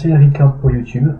C'est le record pour YouTube.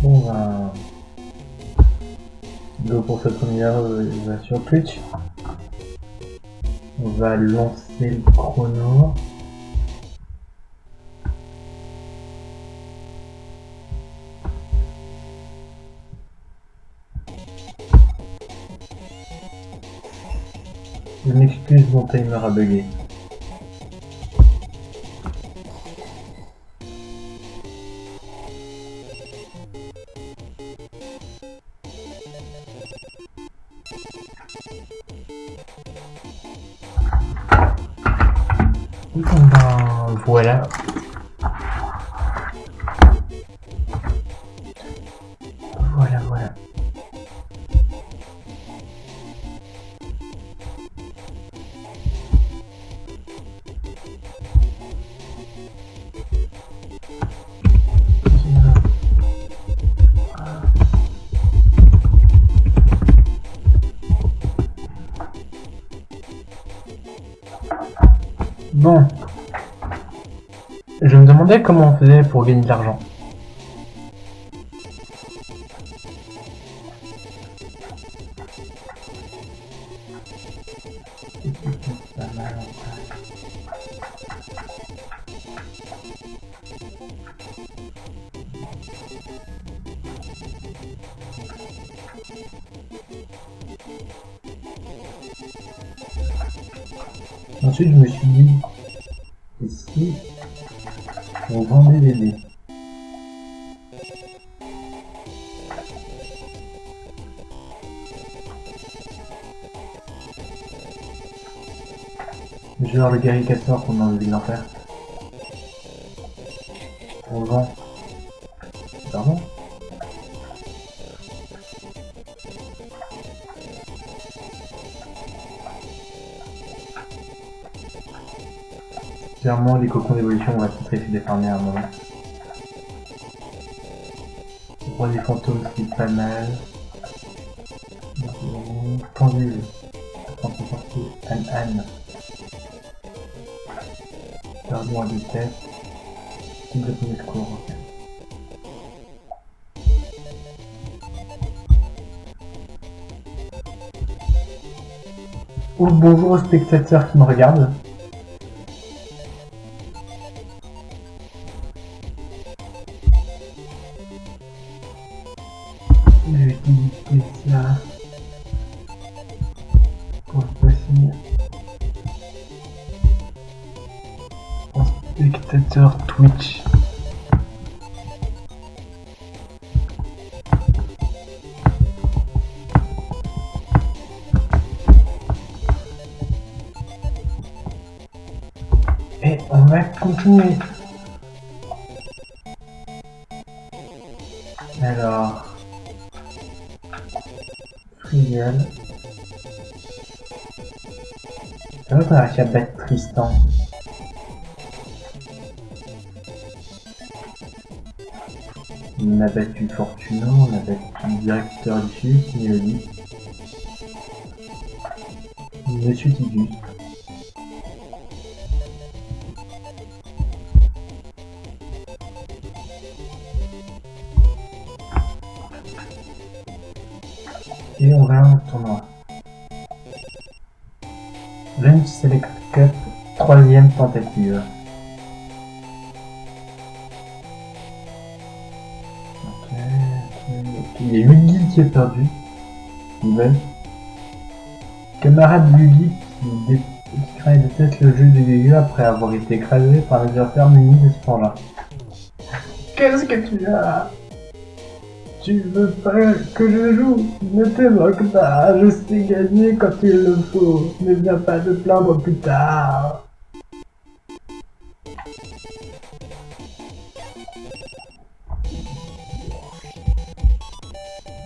On va go pour cette première sur Twitch. On va lancer le chrono. Je m'excuse, mon timer a bugué. Ben, voilà. Voilà. Bon. Je me demandais comment on faisait pour gagner de l'argent. Ensuite, je me suis dit, ici, on vendait des dés. Genre le Gary Castor qu'on a envie d'en faire. On vend. Pardon? Clairement, les cocons d'évolution, on va peut-être essayer de les farmer à un moment. Le roi des fantômes, c'est pas mal. Pendule. Anne. Pardon à deux têtes. Complètement escours. Oh, bonjour aux spectateurs qui me regardent. Je vais utiliser ça pour le passer en spectateur Twitch. Et on va continuer. Alors, Friel. C'est vrai qu'on a réussi à battre Tristan. On a battu Fortuno, on a battu le directeur du Sud, Mélodie. Monsieur Tigus. Et on va au tournoi. Lunch Select Cup, 3ème tentative. Ok. Il y a 8 guilds qui est perdu. Camarade Lubic Il déteste le jeu de Yu après avoir été écrasé par les affaires munies de ce temps-là. Qu'est-ce que tu as? Tu veux pas que je joue? Ne te moque pas, je sais gagner quand il le faut. Ne viens pas te plaindre plus tard.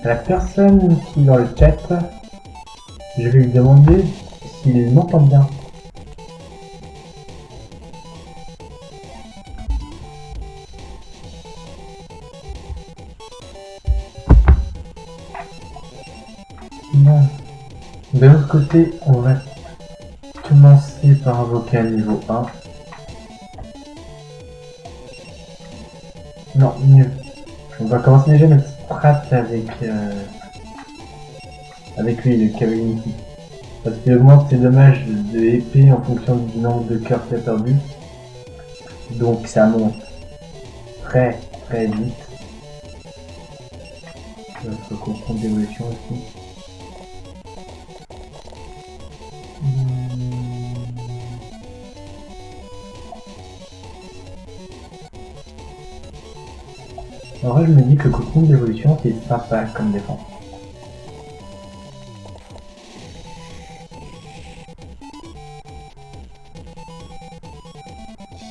La personne qui est dans le chat, je vais lui demander s'il m'entend bien. Bon. De l'autre côté, on va commencer par invoquer un niveau 1. Non, mieux. On va commencer déjà notre strat avec lui, le cavalier. Parce qu'il augmente ses dommages de épée en fonction du nombre de cœurs qu'il a perdu. Donc ça monte très très vite. Notre cocon d'évolution aussi. En vrai, je me dis que le cocon d'évolution c'est sympa comme défense.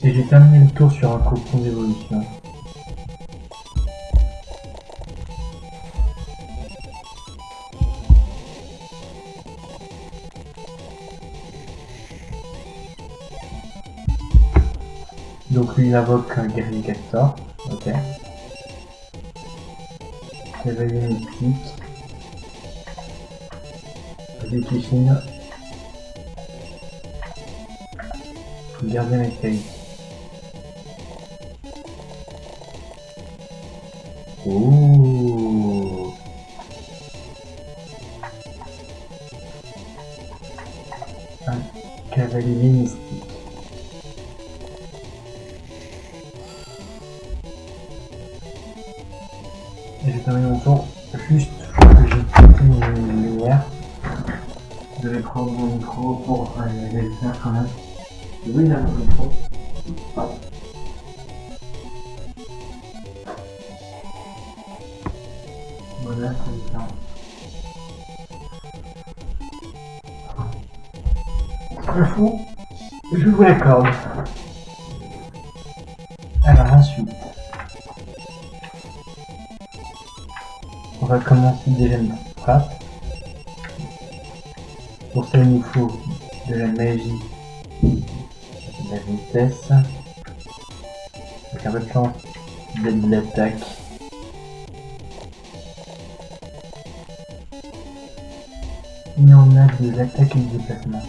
Et j'ai terminé le tour sur un cocon d'évolution. Donc lui il invoque un guerrier castor. Ok. Cavalier mystique. Exécution. Gardien métallique. Ouh. Un cavalier mystique. Et j'ai terminé mon tour. Juste que j'ai pété une lumière. Je vais prendre mon micro pour aller le faire quand même. Oui, il a mon micro. Voilà, c'est ça. Le fou, je vous l'accorde. Alors ensuite, on va commencer déjà notre strat. Pour ça, il nous faut de la magie, de la vitesse, avec un peu de chance, de l'attaque. Et on a de l'attaque et du déplacement.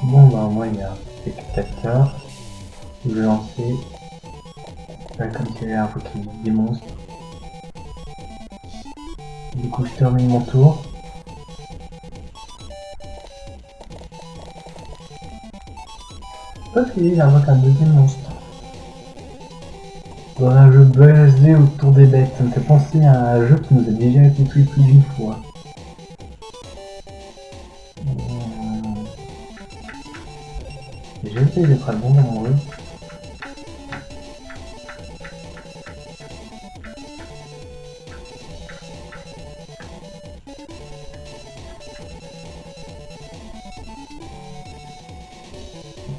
Bon bah moi il y a un spectateur. Je vais lancer. Comme si j'avais invoqué des monstres. Du coup je termine mon tour. Parce qu'il invoque un deuxième monstre. Dans un jeu basé autour des bêtes, ça me fait penser à un jeu qui nous a déjà été tué plus d'une fois. J'ai essayé d'être à bon dans mon jeu.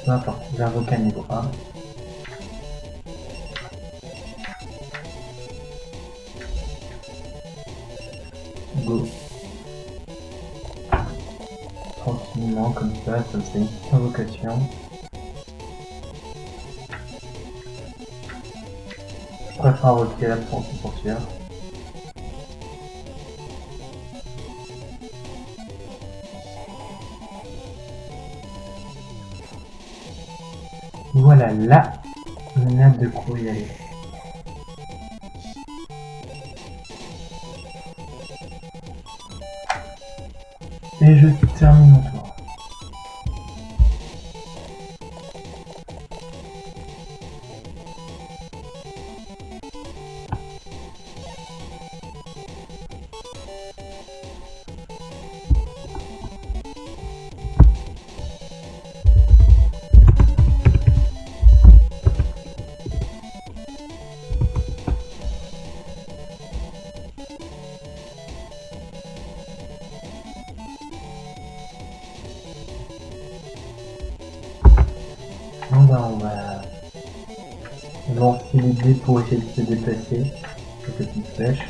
Peu importe, j'invoque un niveau 1. Go. Tranquillement, comme ça me fait une petite invocation. Je préfère invoquer la pour sûr. Voilà, là, on a de quoi y aller. Et je termine mon tour. Bon bah on va lancer les dés pour essayer de se déplacer. Quelques petites flèches.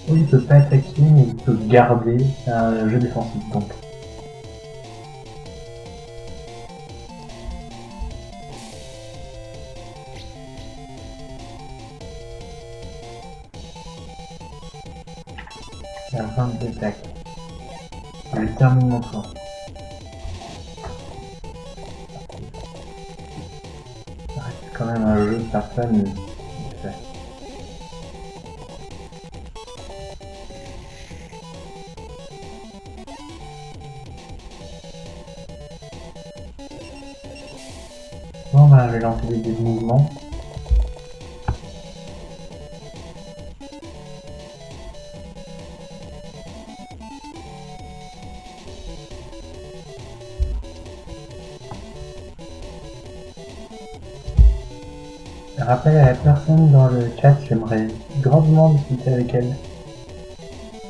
Oui, il peut pas attaquer, mais il peut garder. C'est un jeu défensif donc. Il y a 22 attaques. Je termine mon tour. Ça reste quand même un jeu de personne. Bon bah je vais lancer des dés de mouvement. Rappel à la personne dans le chat, j'aimerais grandement discuter avec elle.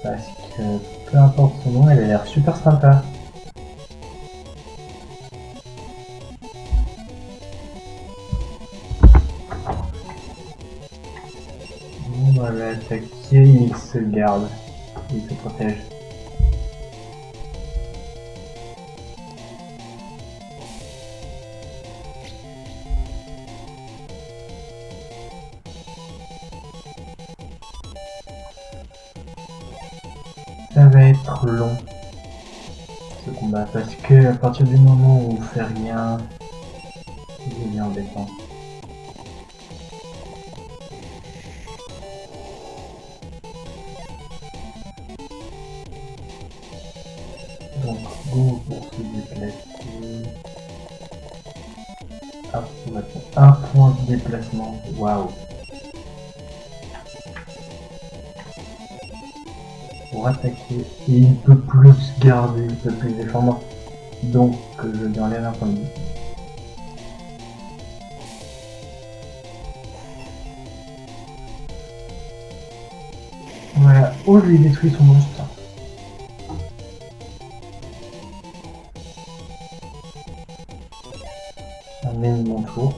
Parce que peu importe son nom, elle a l'air super sympa. Bon, on va attaquer, il se garde. Il se protège. Ça va être long, ce combat, parce que à partir du moment où on fait rien, il devient embêtant. Donc, go pour se déplacer. Un point de déplacement, waouh! Pour attaquer, et il peut plus se garder, il peut plus défendre, donc je lui enlève un point de vie. Voilà, oh je lui ai détruit son monstre. J'amène mon tour.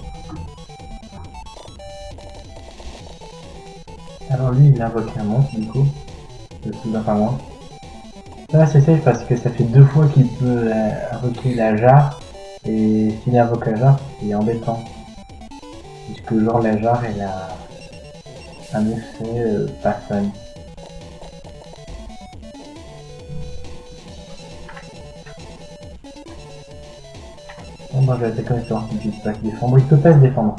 Alors lui il invoque un monstre du coup. Pas moins. Ça c'est safe parce que ça fait 2 fois qu'il peut invoquer la jarre, et s'il invoque la jarre c'est embêtant. Puisque genre la jarre elle a un effet pas fun. Bon bah je vais attaquer en espérant qu'il puisse pas se défendre. Il peut pas se défendre.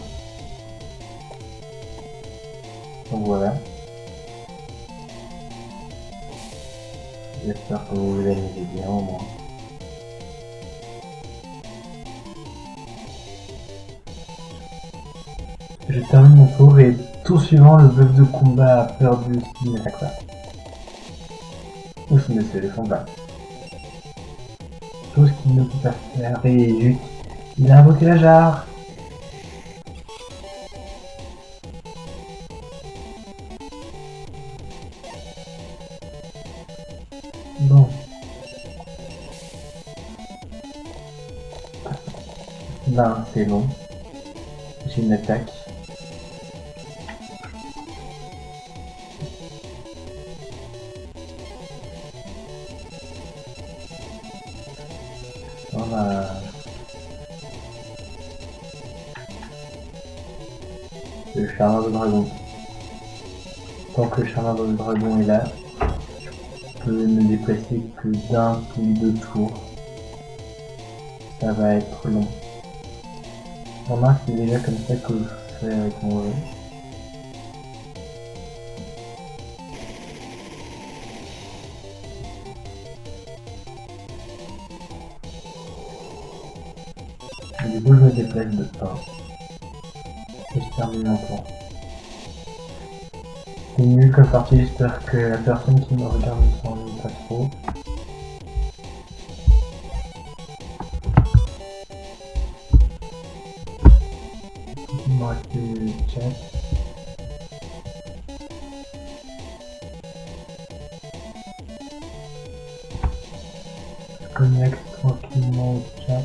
Donc voilà. J'espère que vous vous amusez bien au moins. Je termine mon tour et tour suivant, le bœuf de combat a perdu s'il n'attaque pas. Ou s'il ne se défend pas. Chose qu'il ne peut pas faire et juste, il a invoqué la jarre. Bon. Ben, c'est long. J'ai une attaque. Voilà. Le charme de dragon. tant que le charme de dragon est là, je peux me déplacer que d'un ou deux tours. Ça va être long. Remarque, c'est déjà comme ça que je fais avec mon jeu. Et du coup, je me déplace de part. Et je termine mon tour. C'est nul comme partie, j'espère que la personne qui me regarde ne s'ennuie pas trop. Il me reste le chat. Je connecte tranquillement au chat.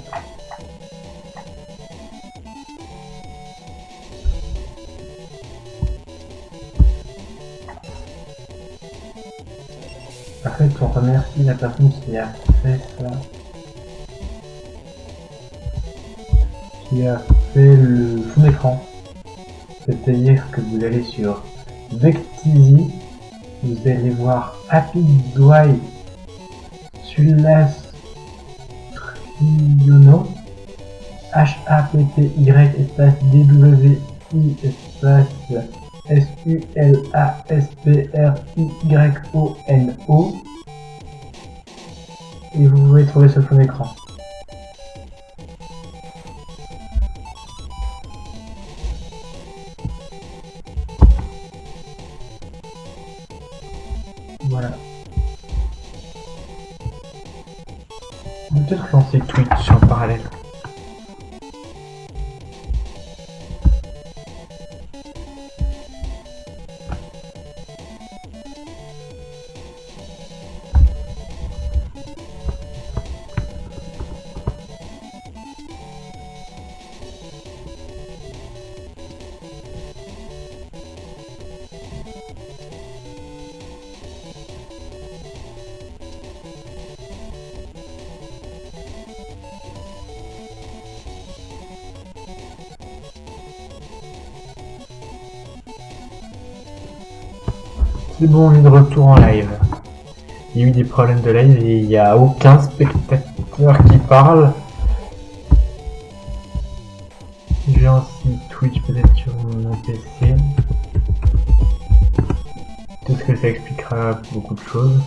En fait, on remercie la personne qui a fait ça. Qui a fait le fond d'écran. C'est-à-dire que vous allez sur Vectizi, vous allez voir Happy Dway Sulas Triono, HAPPY espace DWI espace SULASPRYONO, et vous pouvez trouver ce fond d'écran. Voilà. On va peut-être lancer Twitch en parallèle. C'est bon, on est de retour en live. Il y a eu des problèmes de live et il n'y a aucun spectateur qui parle. J'ai aussi Twitch peut-être sur mon PC. Peut-être que ça expliquera beaucoup de choses.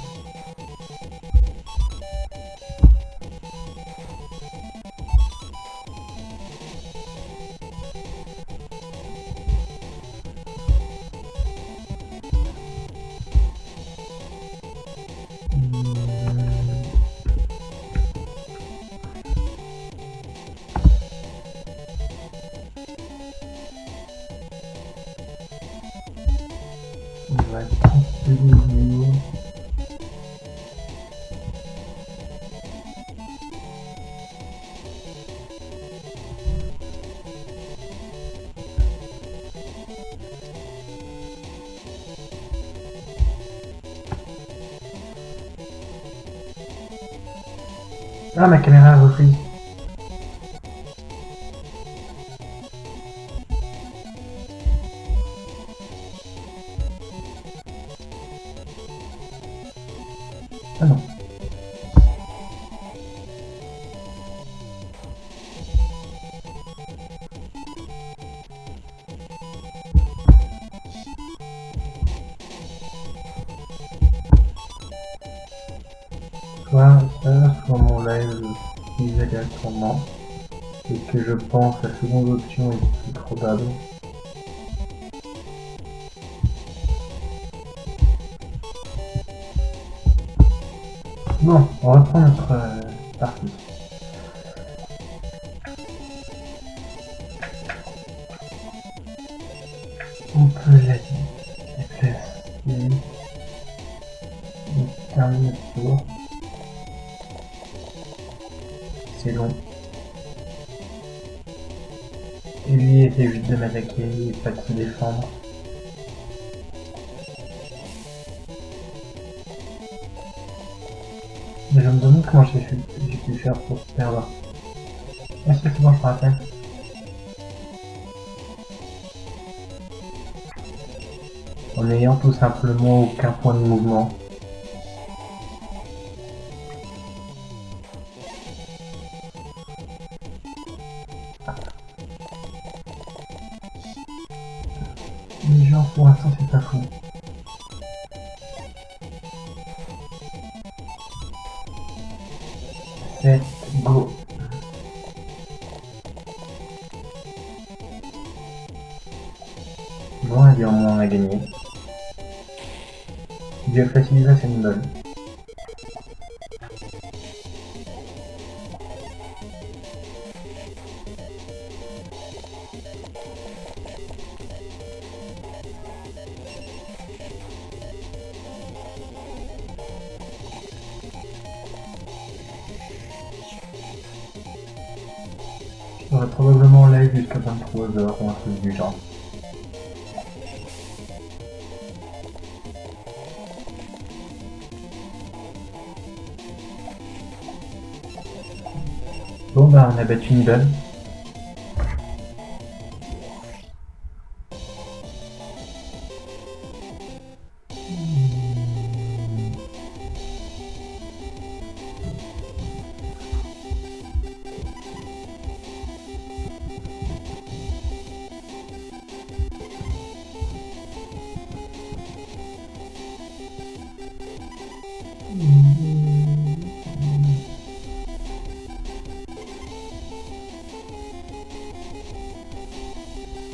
On va tester vidéo. Ah, ma caméra a repris. Ah non. Soit mon live aléatoirement, et que je pense la seconde option est plus probable. Bon, on reprend notre partie. On peut la déplacer. On termine le tour. C'est long. Et lui était juste de m'attaquer et pas de se défendre. Mais je me demande comment j'ai pu faire pour perdre. Est-ce que c'est bon, je me rappelle? en n'ayant tout simplement aucun point de mouvement. Les gens, pour l'instant, c'est pas fou. Set, go. Bon, allez, au moins on a gagné. Dieu facilite, c'est une bonne. Je serai probablement en live jusqu'à 23h ou un truc du genre. Bon bah on a battu une bonne.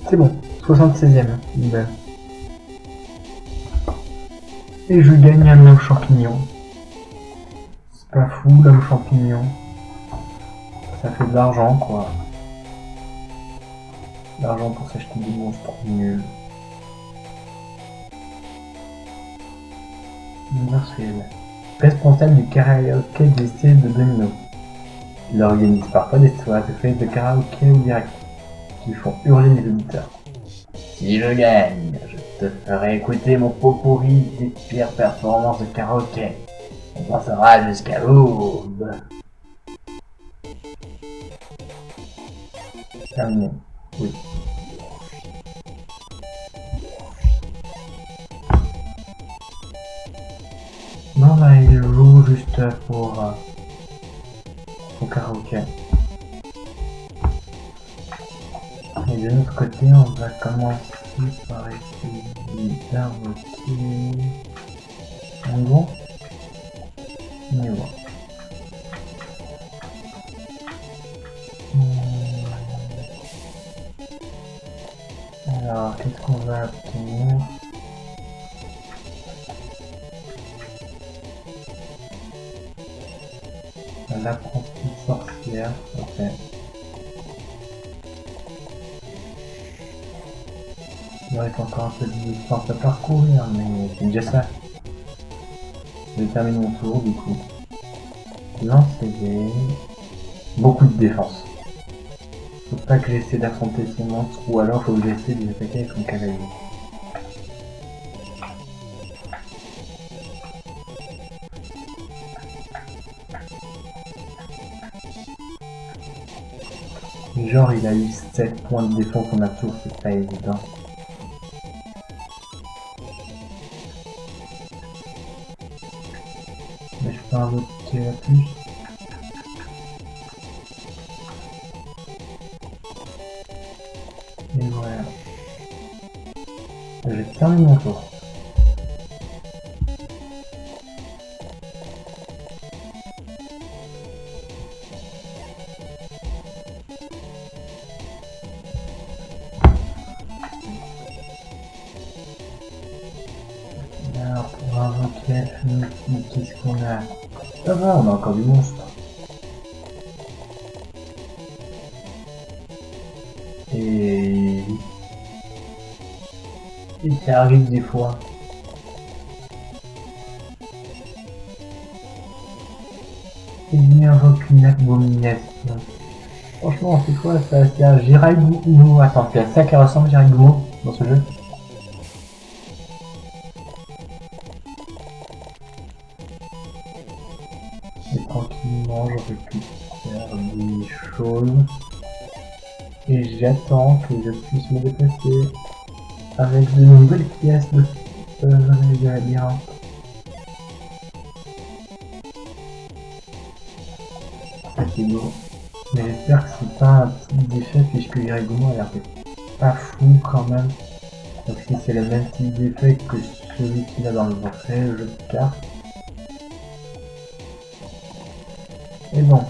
C'est bon, 76ème, une belle. Et je gagne un œuf champignon. C'est pas fou l'œuf champignon. Ça fait de l'argent quoi. De l'argent pour s'acheter des monstres nuls. Universel. Responsable du karaoké des styles de domino. Il organise parfois des soirées de karaoké ou direct qui font hurler les auditeurs. Si je gagne, je te ferai écouter mon pot pourri des pires performances de karaoké. On passera jusqu'à l'aube. Terminé. Oui. Non, là, il joue juste pour au karaoké. Et de notre côté, on va commencer par essayer d'invoquer un bon niveau. Alors, qu'est-ce qu'on va obtenir? L'apprentie sorcière, ok. Il reste encore un peu de distance à parcourir, mais c'est déjà ça. Je termine mon tour du coup. Lancer des... beaucoup de défense. Faut pas que j'essaie d'affronter ces monstres, ou alors faut que j'essaie de les attaquer avec mon cavalier. Genre il a eu 7 points de défense en tour, c'est pas évident. Mais je peux invoquer la plus. Et voilà. J'ai terminé mon tour. Alors pour invoquer la famille, qu'est-ce qu'on a? Ça va, on a encore du monstre. Et ça arrive des fois. Il invoque une abomination. Franchement, c'est quoi ça? C'est un Jiraiya. Attends, c'est à ça qui ressemble Jiraiya dans ce jeu. Et tranquillement, je récupère des choses. Et j'attends que je puisse me déplacer avec de nouvelles pièces de de labyrinthe. Ça c'est beau. Mais j'espère que c'est pas un type d'effet puisque Irigumo a l'air pas fou quand même. Donc si c'est le même type d'effet que celui qu'il a dans le vrai jeu de cartes. Et bon,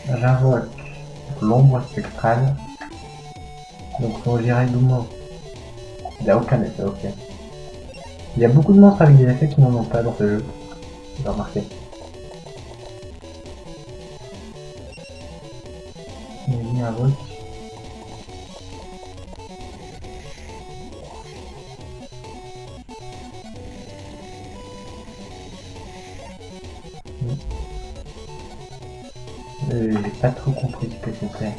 j'invoque l'ombre spectrale. Donc son Irigumo, il a aucun effet, ok. Il y a beaucoup de monstres avec des effets qui n'en ont pas dans ce jeu. J'ai remarqué. Il invoque. J'ai pas trop compris ce que c'était.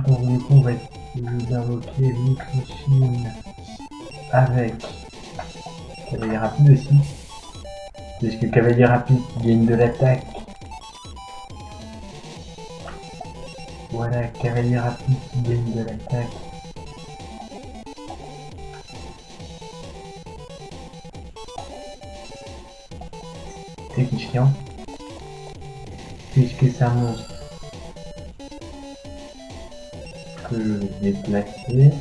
Donc du coup on va essayer d'invoquer Microchine avec cavalier rapide aussi. Puisque cavalier rapide qui gagne de l'attaque. Voilà, cavalier rapide qui gagne de l'attaque. C'est qui chiant. Puisque c'est un monstre que je vais déplacer.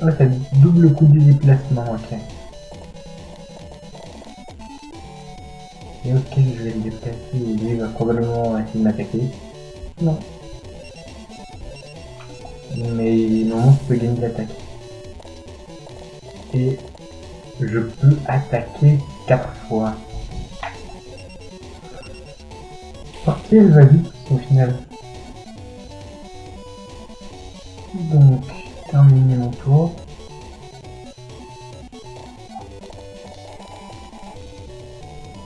Oh, ça double le coup du déplacement, ok. Et ok, je vais le déplacer et lui va probablement essayer de m'attaquer. Non. Mais mon monstre peut gagner de l'attaque. Et je peux attaquer 4 fois. Partie elle va vite au final. Donc, terminer mon tour.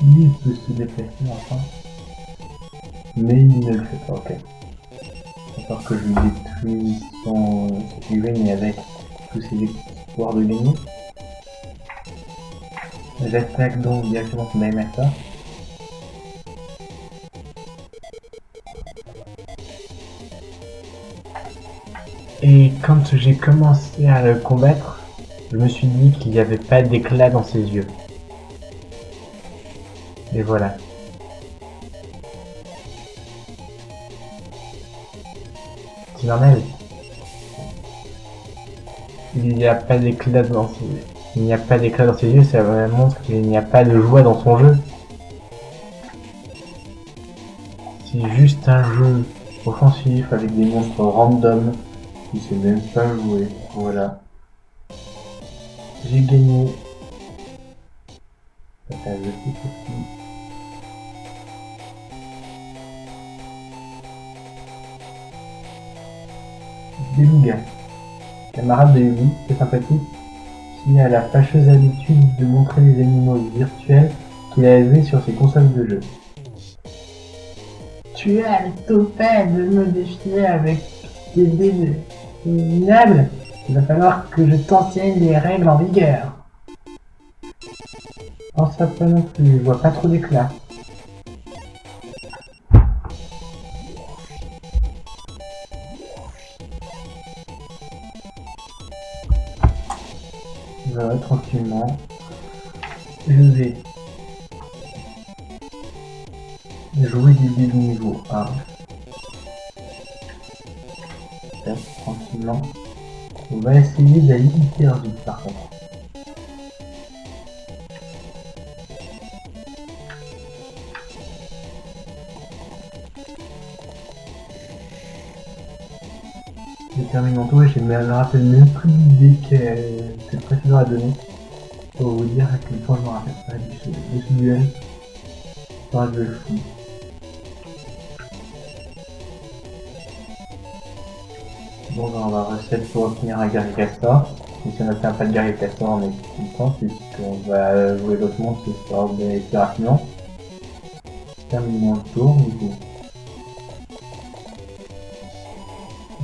Lui il peut se déplacer enfin. Mais il ne le fait pas, ok. Alors que je lui détruis son figurine et avec tous ses espoirs de gagner. J'attaque donc directement son Daimaster. Et quand j'ai commencé à le combattre, je me suis dit qu'il n'y avait pas d'éclat dans ses yeux. Et voilà. C'est normal. Il n'y a pas d'éclat dans ses yeux. Il n'y a pas d'éclat dans ses yeux, ça montre qu'il n'y a pas de joie dans son jeu. C'est juste un jeu offensif avec des monstres random qui ne sait même pas jouer. Voilà. J'ai gagné. Beluga, camarade de Yugi, c'est sympathique, qui a la fâcheuse habitude de montrer les animaux virtuels qu'il a élevés sur ses consoles de jeu. Tu as le topet de me défier avec des dés minables. Il va falloir que je t'enseigne les règles en vigueur. Oh, ça pas non plus, je vois pas trop d'éclat. Voilà, tranquillement. Je vais jouer des dés de niveau 1. Tranquillement. On va essayer d'aller hyper vite par contre. J'ai terminé mon tour et je me rappelle même plus l'idée que le précédent a donné. Pour vous dire à quel point je me rappelle pas de ce duel. C'est un duel fou. Bon, ben, on va reset pour obtenir un guerrier castor. Et si on n'obtient pas de guerrier castor, on est content puisqu'on va jouer l'autre monstre histoire d'aller plus rapidement. Terminons le tour du coup.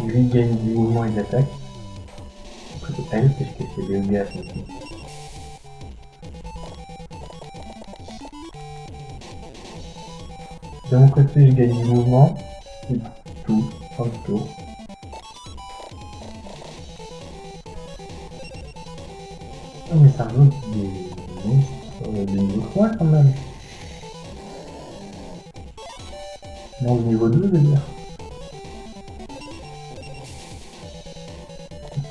Lui gagne du mouvement et de l'attaque. Plutôt elle, puisque c'est le gars aussi. De mon côté, je gagne du mouvement. C'est tout, fin de tour. invoque des monstres de niveau 3 quand même. Non, de niveau 2, je veux dire.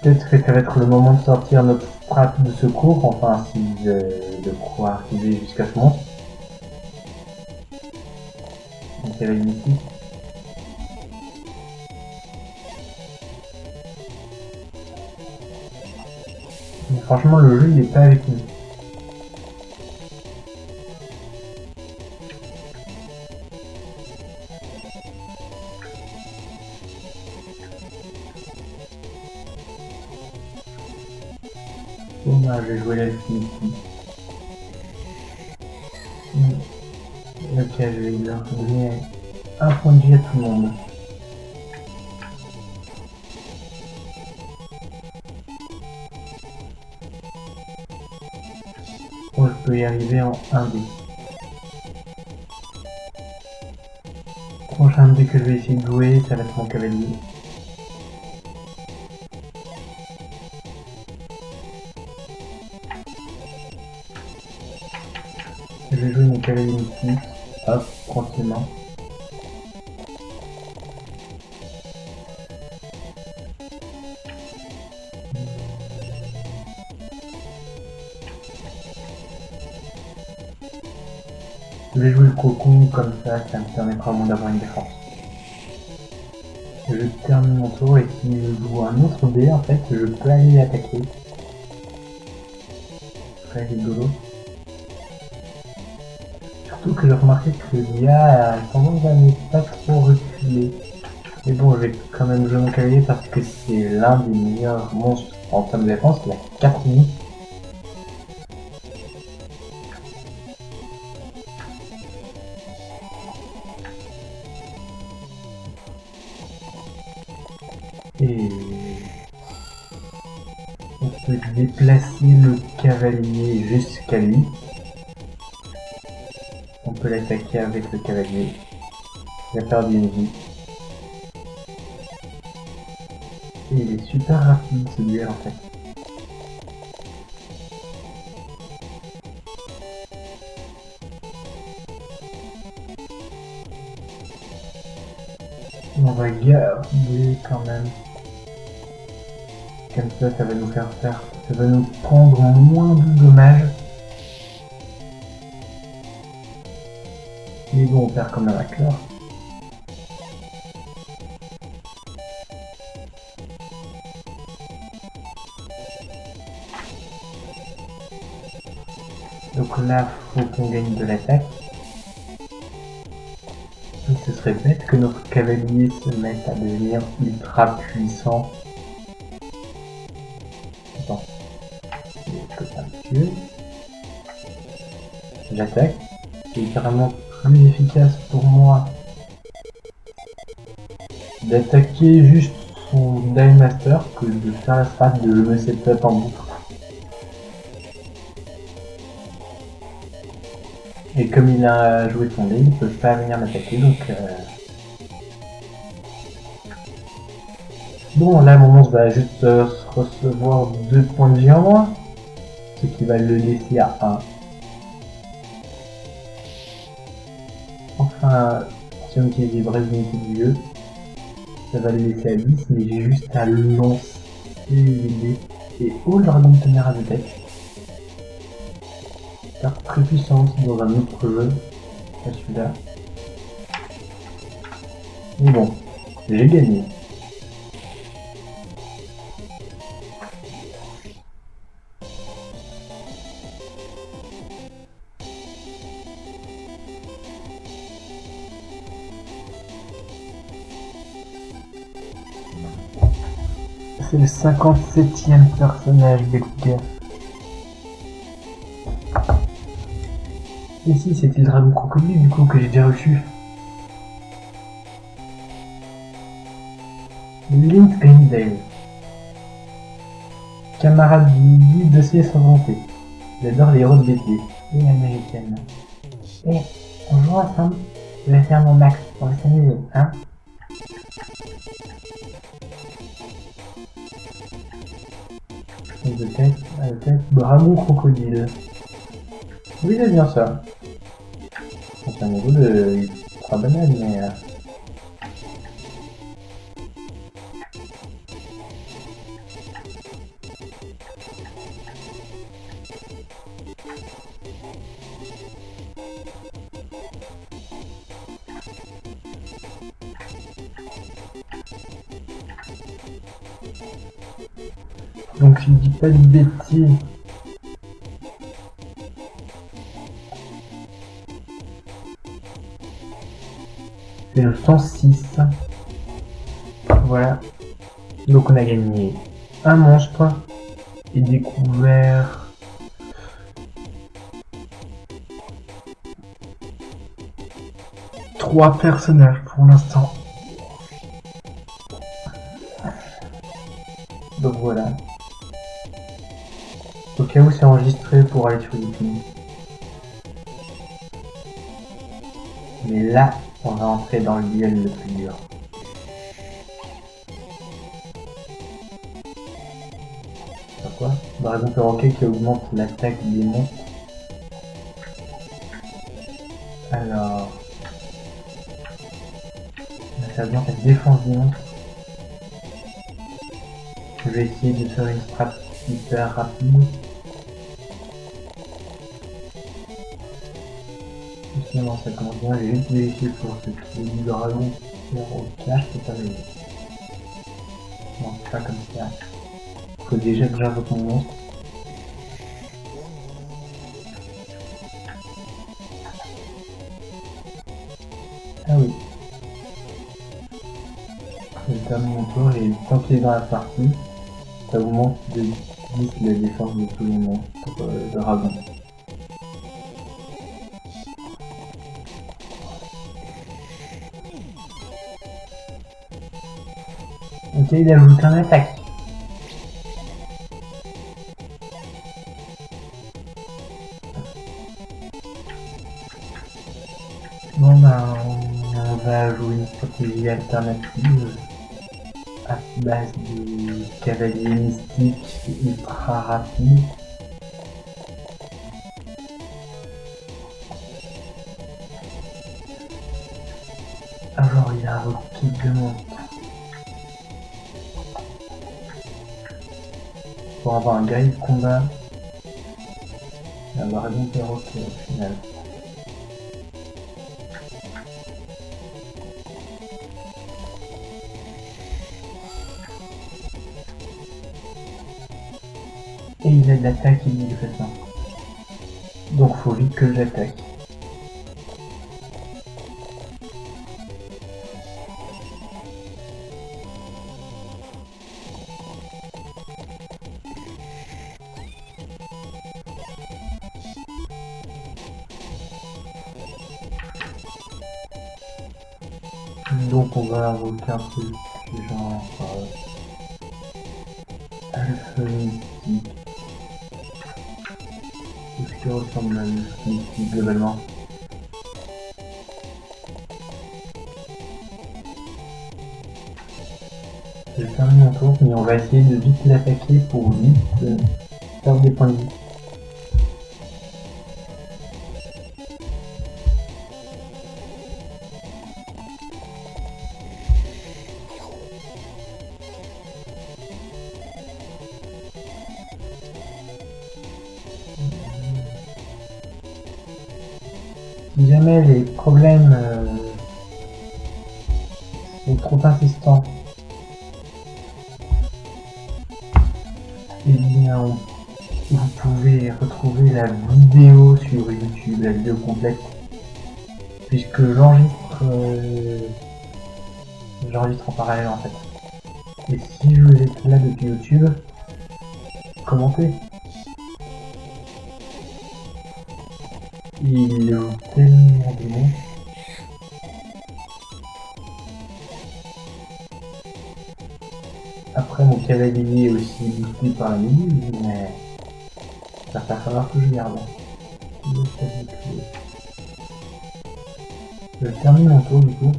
Peut-être que ça va être le moment de sortir notre frappe de secours, enfin si j'ai de quoi arriver jusqu'à ce monstre. Donc il y avait une ici. Mais franchement le jeu il est pas avec nous. Bon bah je vais jouer la ici. Ok, je vais leur donner un point de vie à tout le monde. Bon, je peux y arriver en 1D. Prochain dé que je vais essayer de jouer, ça va être mon cavalier. Je vais jouer mon cavalier ici. Hop, tranquillement. Je vais jouer le cocon comme ça me permettra au moins d'avoir une défense. Je termine mon tour et si je joue un autre dé, en fait, je peux aller attaquer. Très rigolo. Surtout que j'ai remarqué que le gars a tendance à ne pas trop reculer. Mais bon, je vais quand même jouer mon cavalier parce que c'est l'un des meilleurs monstres en termes de défense. Il a 4 nids. Et on peut déplacer le cavalier jusqu'à lui. On peut l'attaquer avec le cavalier. Il a perdu une vie. Et il est super rapide ce duel en fait. On va garder quand même. Comme ça va nous faire ça va nous prendre moins de dommages. Mais bon, on perd quand même un cœur. Donc là, faut qu'on gagne de l'attaque. Et ce serait bête que notre cavalier se mette à devenir ultra puissant. Attends. Je peux pas me tuer. J'attaque. C'est carrément plus efficace pour moi d'attaquer juste son Dive Master que de faire la strat de me setup en boucle. Et comme il a joué son dé, il peut pas venir m'attaquer donc bon là mon monstre va juste recevoir 2 points de vie en moins, ce qui va le laisser à 1. Enfin, si on utilise les vraies unités du jeu, ça va le laisser à 10, mais j'ai juste à lancer les dés. Et oh le dragon de tonnerre à 2 têtes. Carte très puissante dans un autre jeu, pas celui-là. Mais bon, j'ai gagné. C'est le 57e personnage Beluga. Et si, c'était le dragon crocodile du coup que j'ai déjà reçu. Link Greendale. Camarade du dossier sans volonté. J'adore les héros de BD et américaine. Eh, on joue ensemble. Je vais faire mon max, on va s'amuser, hein? de tête, dragon crocodile. Oui, c'est bien ça. C'est un niveau de 3 bananes, mais... Donc si je dis pas de bêtises... C'est le 106. Voilà. Donc on a gagné un monstre et découvert 3 personnages pour l'instant. Donc voilà. Au cas où c'est enregistré pour aller sur YouTube. Mais là, on va entrer dans le duel le plus dur. Pourquoi ? Dragon perroquet qui augmente l'attaque des monstres. Alors... ça augmente la défense des monstres. Je vais essayer de faire une strat hyper rapide. Justement, ça commence bien, j'ai juste vérifié pour ce qui est du dragon perroquet, c'est pas mal. Non, c'est pas comme ça. Faut déjà que j'invoque mon monstre. Ah oui. Je termine mon tour et tant qu'il est dans la partie, ça augmente de 10 la défense de tous les monstres dragons. Ok, il ajoute un attaque. Bon ben, on va jouer une stratégie alternative à base de cavalier mystique ultra rapide. Alors il a invoqué 2 monstres. Pour avoir un guerrier de combat, un dragon perroquet au final. Et il a de l'attaque et de façon. Donc faut vite que j'attaque. Donc on va invoquer un truc genre alpha mystique. Tout ce qui ressemble à mystique globalement. Je termine mon tour, mais on va essayer de vite l'attaquer pour vite faire des points de vie. Si jamais les problèmes sont trop insistants, eh bien vous pouvez retrouver la vidéo sur YouTube, la vidéo complète, puisque j'enregistre en parallèle en fait. Et si vous êtes là depuis YouTube, commentez. Il y a tellement de monde. Après mon cavalier est aussi boosté par la méduse, mais ça va falloir que je garde. Je termine mon tour du coup,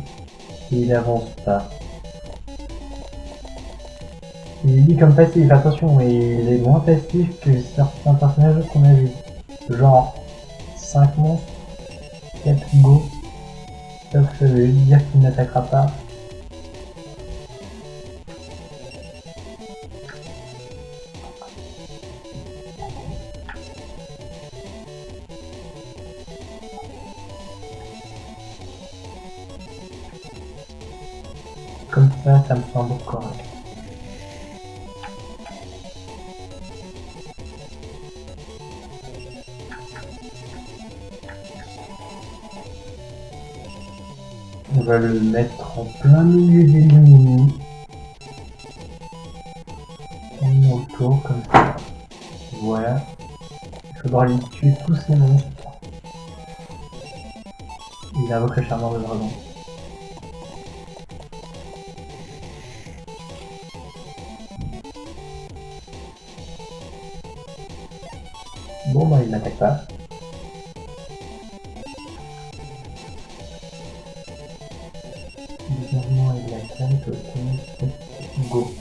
et il avance pas. Il est dit comme passif, attention, et il est moins passif que certains personnages qu'on a vus. Genre 5 monstres, 4 go. Donc ça veut juste dire qu'il n'attaquera pas. Comme ça me semble correct. On va le mettre en plein milieu des ennemis. Autour, comme ça. Voilà. Il faudra lui tuer tous ces monstres. Il invoque le charmeur de dragon. Bon bah il n'attaque pas. Bizarrement il attaque, ok, go.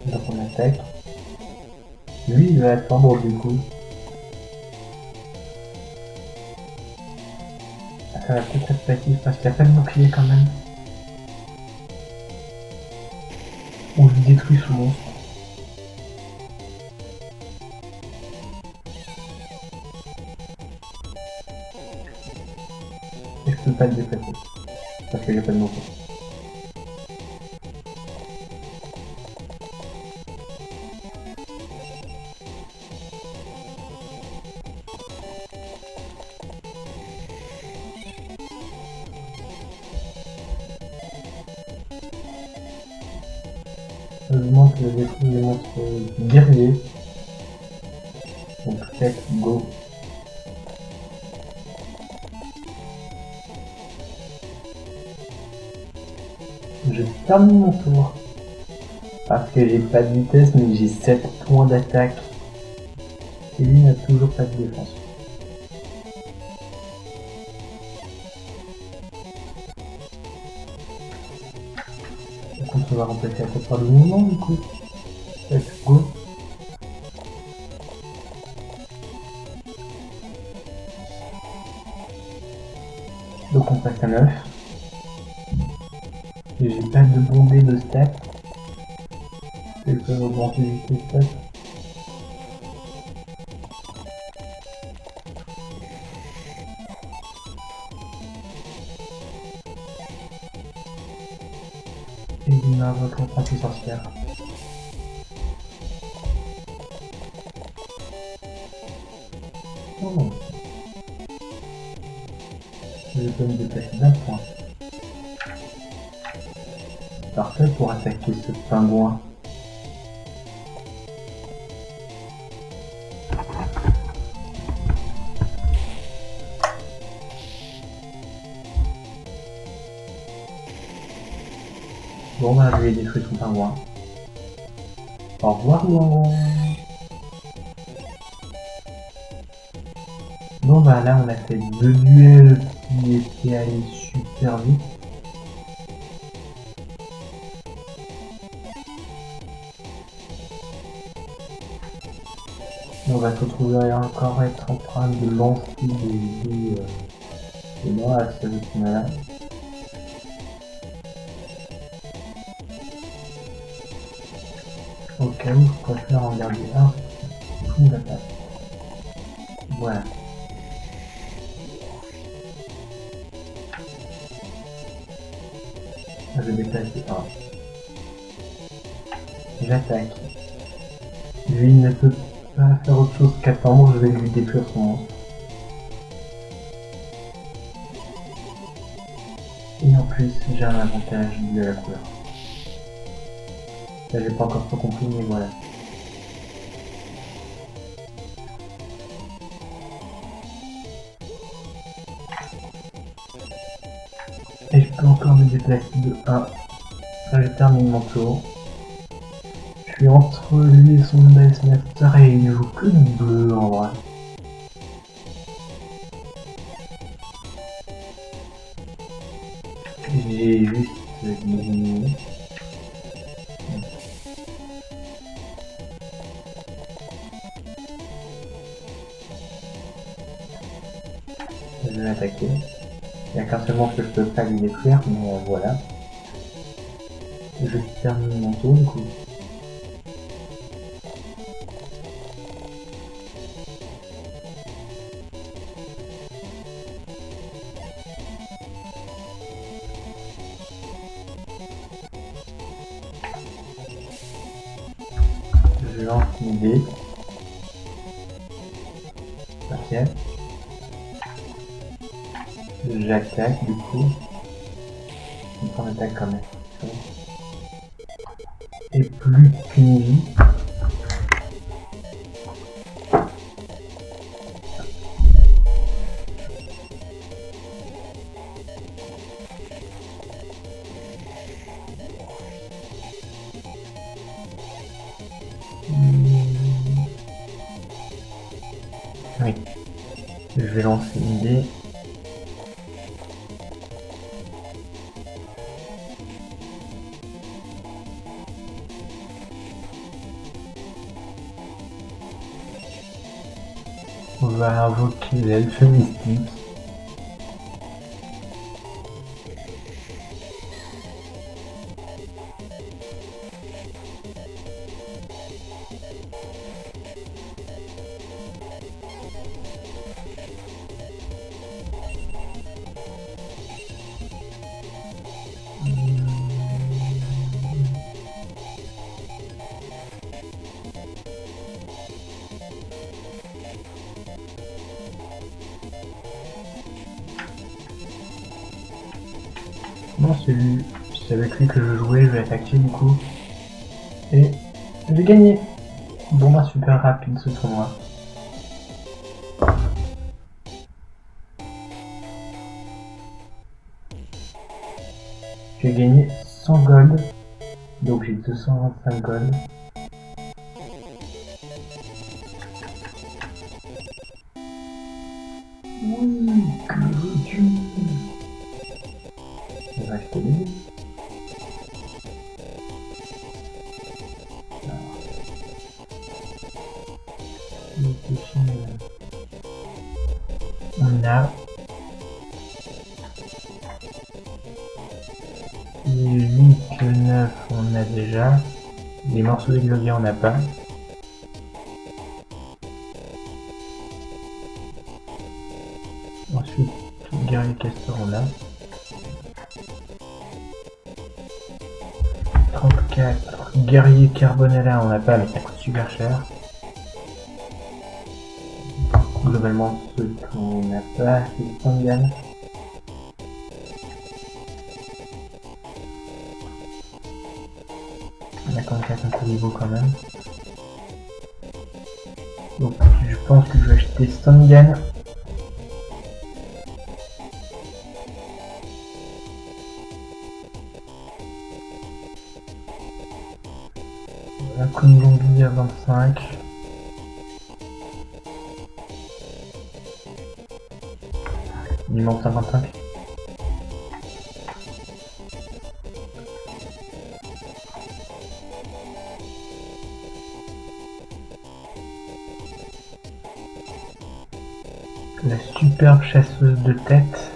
Donc on attaque. Lui il va attendre du coup. Ça va peut-être être passif parce qu'il n'y a pas de bouclier quand même. Ou je détruis ce monstre. Et je peux pas le déplacer. Parce que j'ai pas de moto. Heureusement que je détruis les monstres guerriers. Donc 7, go. Je termine mon tour. Parce que j'ai pas de vitesse mais j'ai 7 points d'attaque. Et lui n'a toujours pas de défense. Par contre on va remplacer la tête par le mouvement du coup. 7, go. Donc on passe à 9. Et j'ai pas de bombée de stats. Je peux augmenter juste les stats. Et il a votre apprentie sorcière. Oh. Je peux me déplacer d'un point. Parfait pour attaquer ce pingouin. Bon bah je lui ai détruit son pingouin. Au revoir Ouangouang. Bon bah là on a fait 2 duels qui étaient allés super vite. On va se retrouver encore être en train de lancer des dés de moi à ce rythme-là. Au cas où, je préfère en garder un sous la table. Voilà. Je vais déplacer un. J'attaque. Lui ne peut pas faire autre chose qu'attendre, je vais lui détruire son monstre. Et en plus, j'ai un avantage de la couleur. Là, j'ai pas encore trop compris, mais voilà. Et je peux encore me déplacer de 1. Là, je termine mon tour. Je suis entre lui et son Dice Master et il joue que du bleu en vrai. J'ai juste gagné. Je vais attaquer. Il n'y a qu'un seul monstre que je peux pas lui détruire, mais voilà. Je termine mon tour du coup. Je lance une dé. Ok. J'attaque du coup. Je prends l'attaque quand même. Et plus qu'une vie. Oui. Je vais lancer une dé. On va invoquer l'elfe mystique. Non, c'est avec lui que je jouais, je vais attaquer du coup. Et j'ai gagné. Bon bah super rapide ce tournoi. J'ai gagné 100 gold. Donc j'ai 225 gold. Oui, que veux-tu? On va acheter les billes. On a 8, 9, on a déjà. Les morceaux d'Exodia, on n'a pas. Ensuite, guerrier castor, on a. 34. Guerrier carbonella, on n'a pas, mais ça coûte super cher. Globalement, ceux qu'on n'a pas, c'est le Tangan. On a quand même 4 un peu niveau quand même. Donc je pense que je vais acheter Stangan. Voilà, Kongongi à 25. Il manque 55. La superbe chasseuse de tête.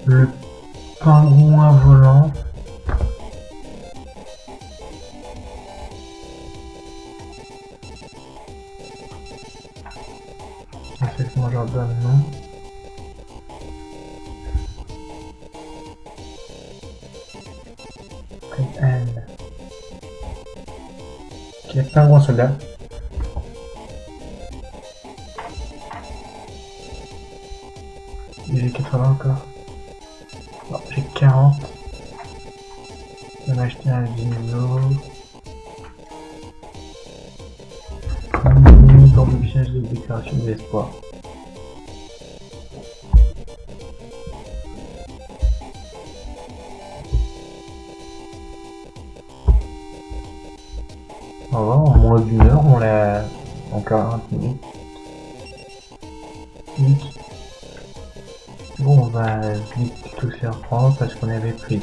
Le pingouin volant. Ensuite, moi j'en donne non. Anne. Qui est pingouin soldat. J'ai 80 encore. Bon, j'ai 40. On va acheter un Vinzo. Une porte de piège de déclaration de l'espoir. va, en moins d'une heure, on l'a... En 40 minutes. Bon, on va vite tout faire reprendre parce qu'on avait pris.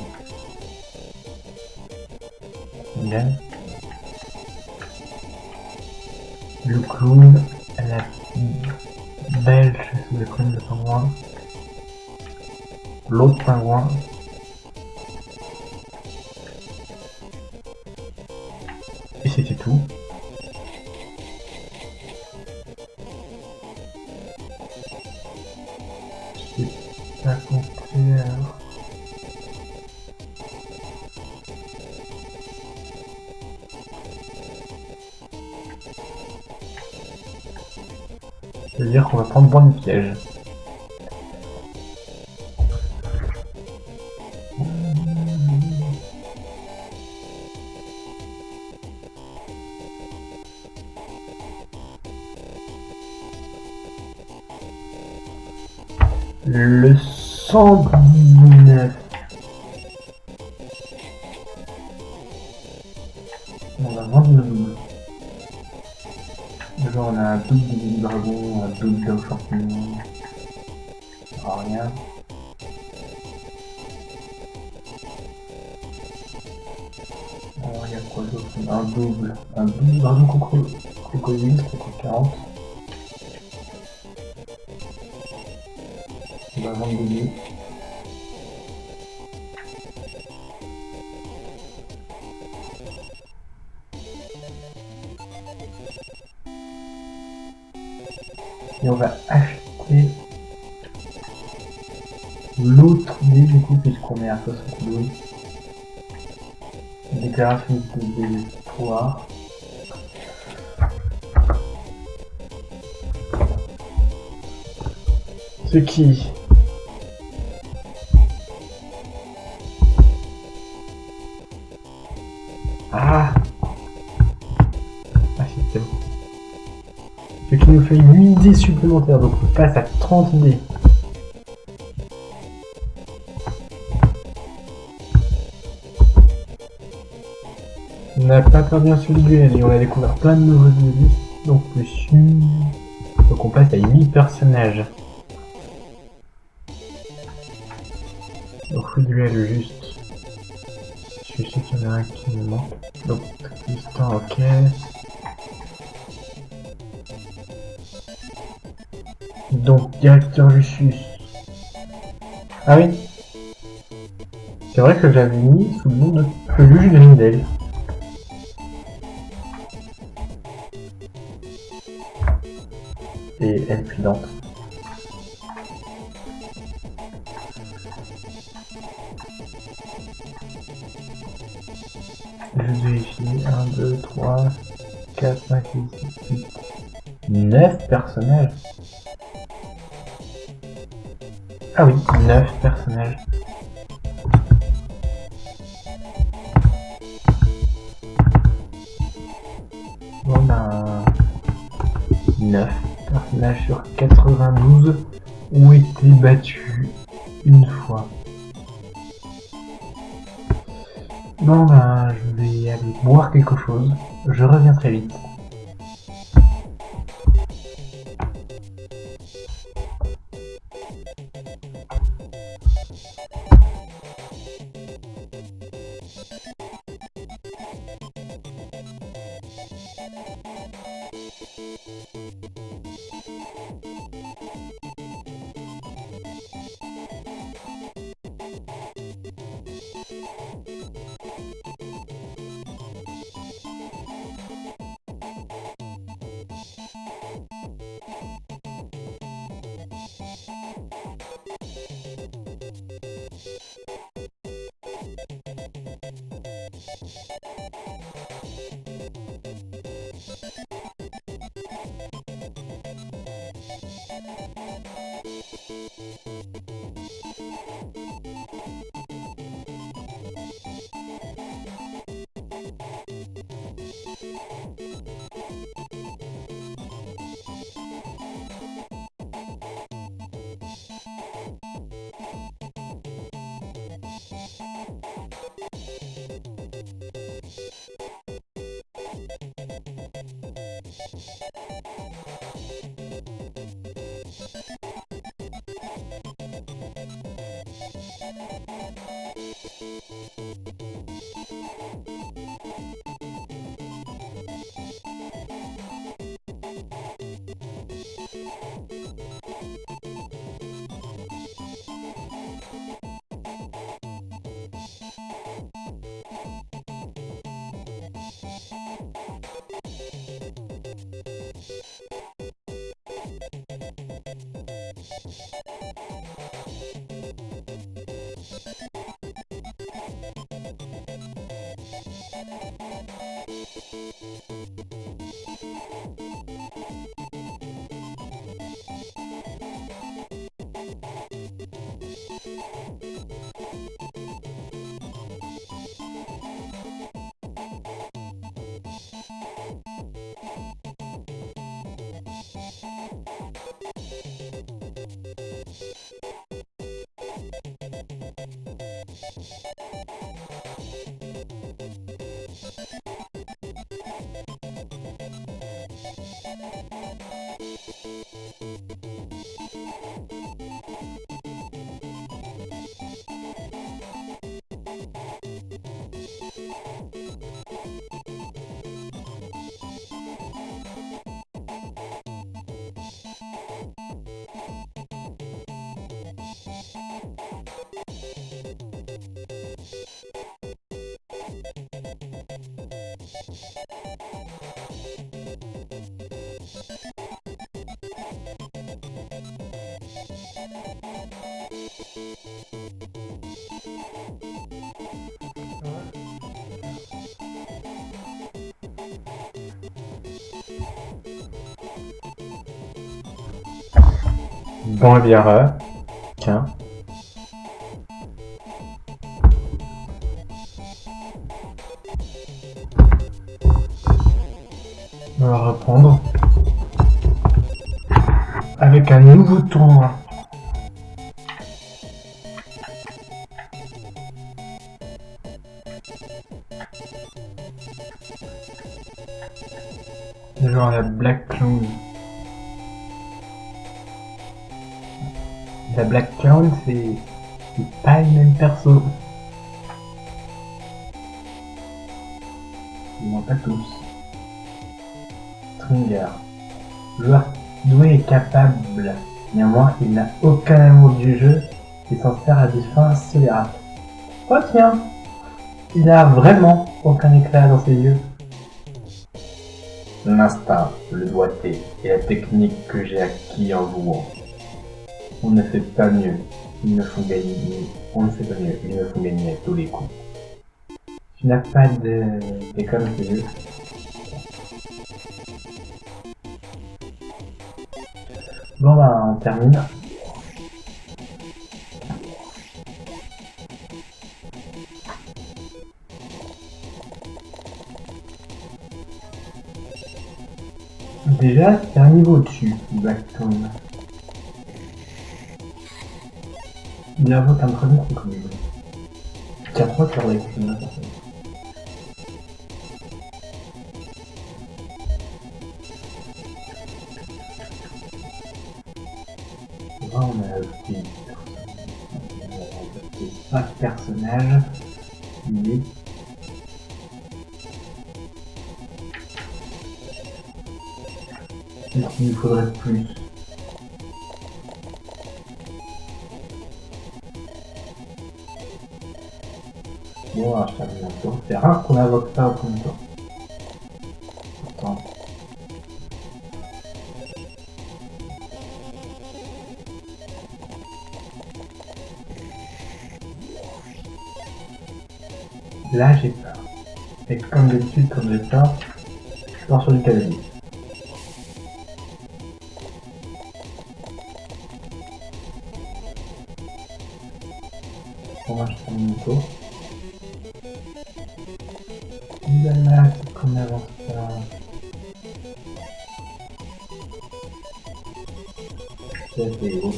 Bien. Le clown, la belle chasse de crème de pingouin. L'autre pingouin. Et c'était tout. C'est pas compté alors. C'est-à-dire qu'on va prendre point de piège. Le 119. On va vendre le double. Genre on a un double de dragon, un double de champignon. Rien. Alors il y a quoi d'autre? Un double dragon crocodile, c'est quoi 40. On va vendre des billes. Et on va acheter l'autre dé du coup puisqu'on est à 72. Déclaration de victoire. C'est qui? Ah, c'est bon. Ce qui nous fait 8 dés supplémentaires, donc on passe à 30 dés. On n'a pas perdu un seul duel et on a découvert plein de nouveaux dés, donc plus une. Donc on passe à 8 personnages. Donc le duel juste. Je sais qu'il y en a un qui me manque. Donc Tristan, ok. Donc directeur Lucius. Ah oui. C'est vrai que j'avais mis sous le nom de Peluche Grindel. Et elle filante. Je vérifie. 1, 2, 3, 4, 5, 6, 7, 8, 9 personnages. Ah oui, 9 personnages. Bon ben... 9 personnages sur 92 ont été battus une fois. Bon ben, je vais aller boire quelque chose. Je reviens très vite. Bon, et bien, tiens. On va reprendre avec un nouveau tournoi. Genre la Black Clown. La Black Clown, c'est pas le même perso. Non, pas tous. Stringer. Joueur doué et capable. Néanmoins, il n'a aucun amour du jeu et s'en sert à des fins scélérates. Oh tiens, il n'a vraiment aucun éclat dans ses yeux. L'instinct, le doigté et la technique que j'ai acquis en jouant. On ne fait pas mieux, ils me font gagner. On ne fait pas mieux, ils me font gagner à tous les coups. Tu n'as pas d'école dans tes yeux. Bon bah on termine. Déjà c'est un niveau au-dessus, Blackstone. Il invoque un très bon coup comme niveau. Tiens, pourquoi tu aurais écouté ma personne? Là on a ajouté 5 personnages. Mais il nous faudrait plus. Bon, alors, je termine un tour. C'est rare qu'on n'invoque pas au premier tour. Pourtant. Là, j'ai peur. Et comme d'habitude, quand j'ai peur, je pars sur du cavalier. Pour moi, je termine mon tour. Là, c'est qu'on avance pas. C'est gros.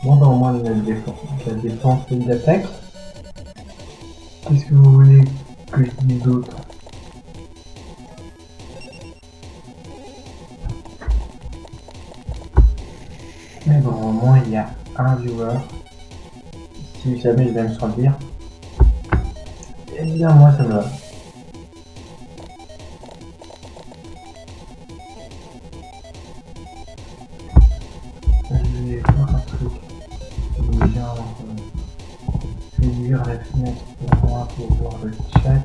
Bon, bah, au moins, il a la défense et l'attaque. Qu'est-ce que vous voulez que je dise d'autre? Mais bon, au moins, il y a un viewer. Si jamais je vais me sentir, eh bien, moi, ça me va. Je vais voir un truc. Bien, je vais ouvrir la fenêtre pour voir le chat.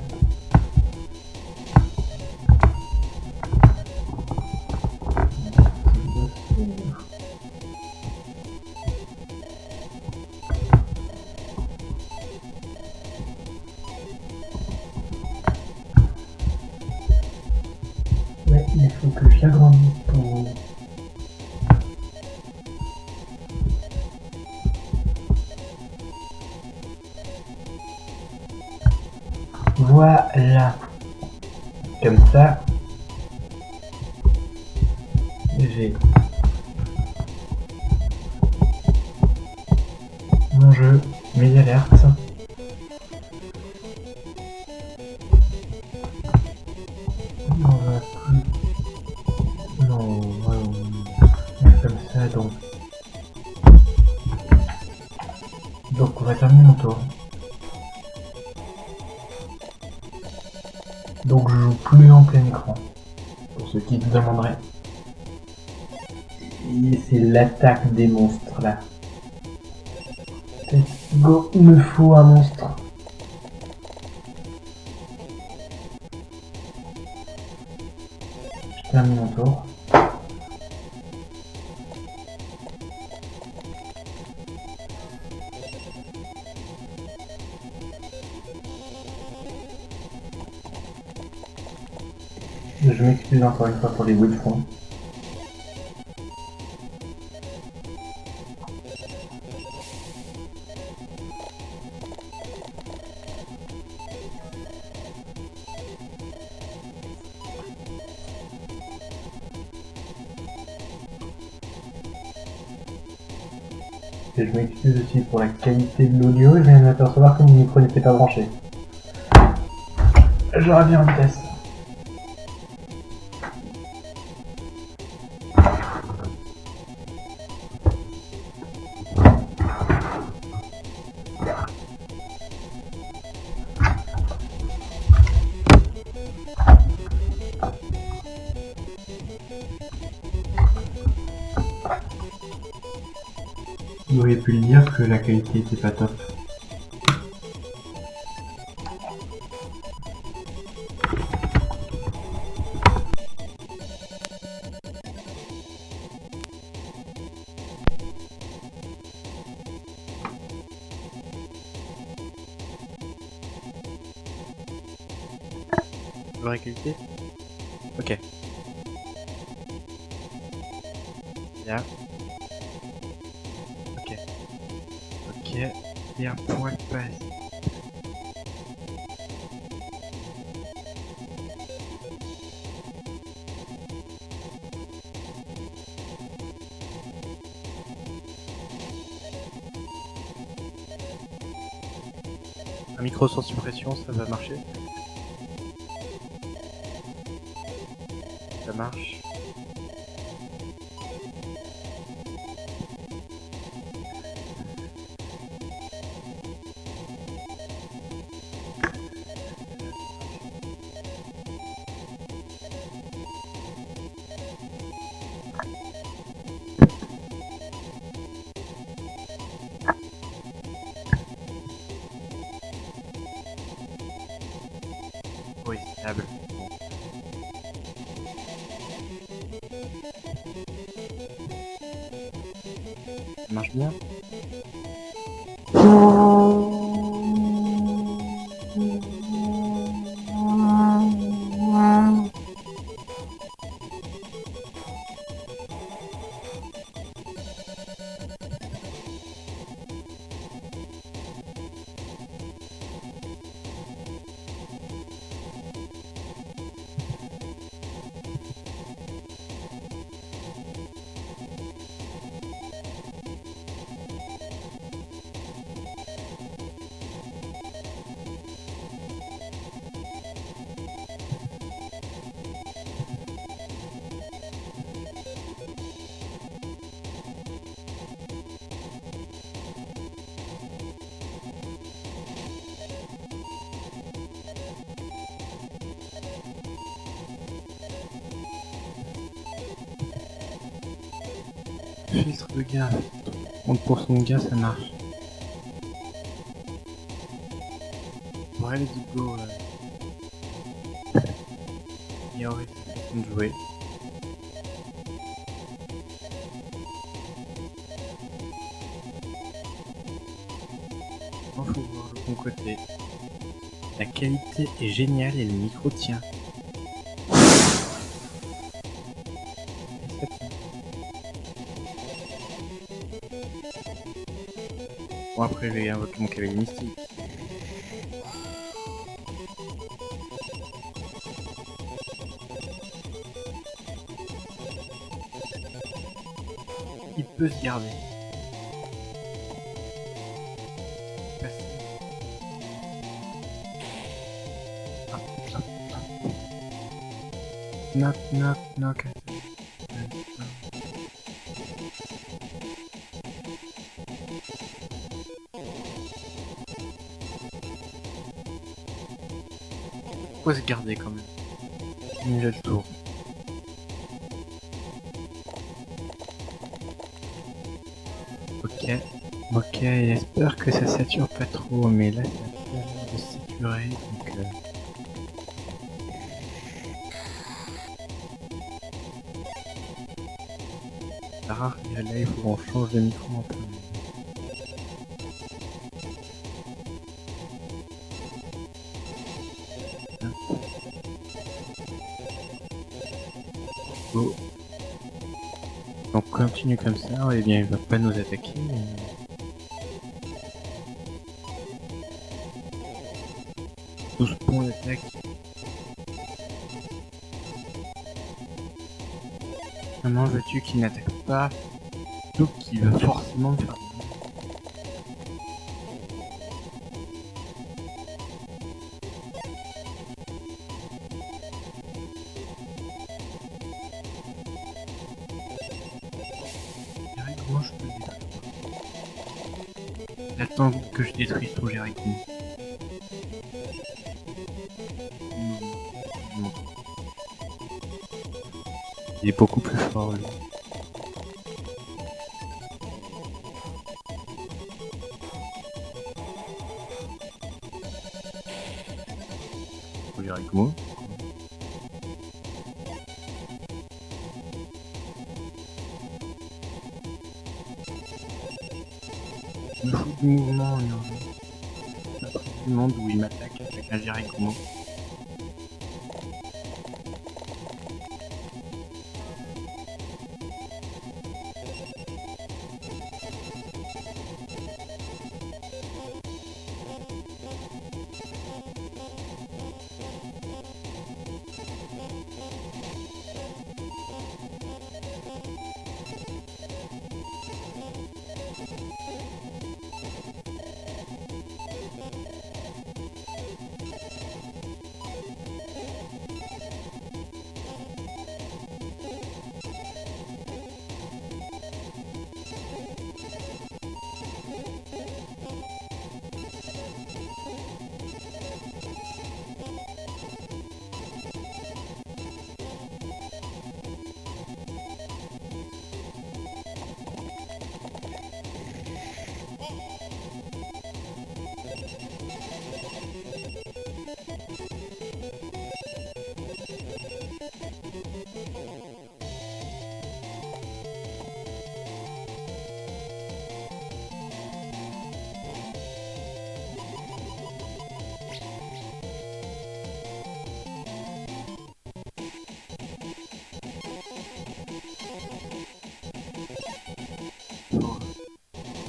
il faut que j'agrandisse pour... Voilà. Comme ça, j'ai mon jeu, mes alertes. On va plus... Non, comme ça, donc on va terminer mon tour. Donc je joue plus en plein écran, pour ceux qui se demanderaient. Et c'est l'attaque des monstres là. Let's go, il me faut un monstre. Je termine mon tour. Je m'excuse encore une fois pour les bruits de fond. Et je m'excuse aussi pour la qualité de l'audio, je viens de m'apercevoir que mon micro n'était pas branché. Je reviens en vitesse. Vous auriez pu le dire que la qualité était pas top. Vraie qualité? Ok. Bien. Ok. Ok. Et un point de base. Un micro sans suppression, ça va marcher? Ça marche. Oui, stable. Bon. Ça marche bien. Filtre de gain. 30% de gain, ça marche. Ouais, let's go. Il y aurait cette façon de jouer. Il faut voir le bon côté. La qualité est géniale et le micro tient. fait. Bon, après, je vais invoquer mon cavalier mystique. Il peut se garder. Passer. Knock, knock, knock. Faut se garder quand même. Il a le tour. Ok. Ok, j'espère que ça sature pas trop, mais là ça a l'air de saturer, donc c'est rare, et là il faut qu'on change de micro un peu. Oh. Donc on continue comme ça, eh bien il va pas nous attaquer. 12 points d'attaque. Comment veux-tu qu'il n'attaque pas? Donc il va forcément me faire du mal. Comment je peux le détruire? J'attends que je détruise tout Jericho. Non. Il est beaucoup plus fort lui. Jericho. Il me faut du mouvement, du monde où il m'attaque avec un Jericho.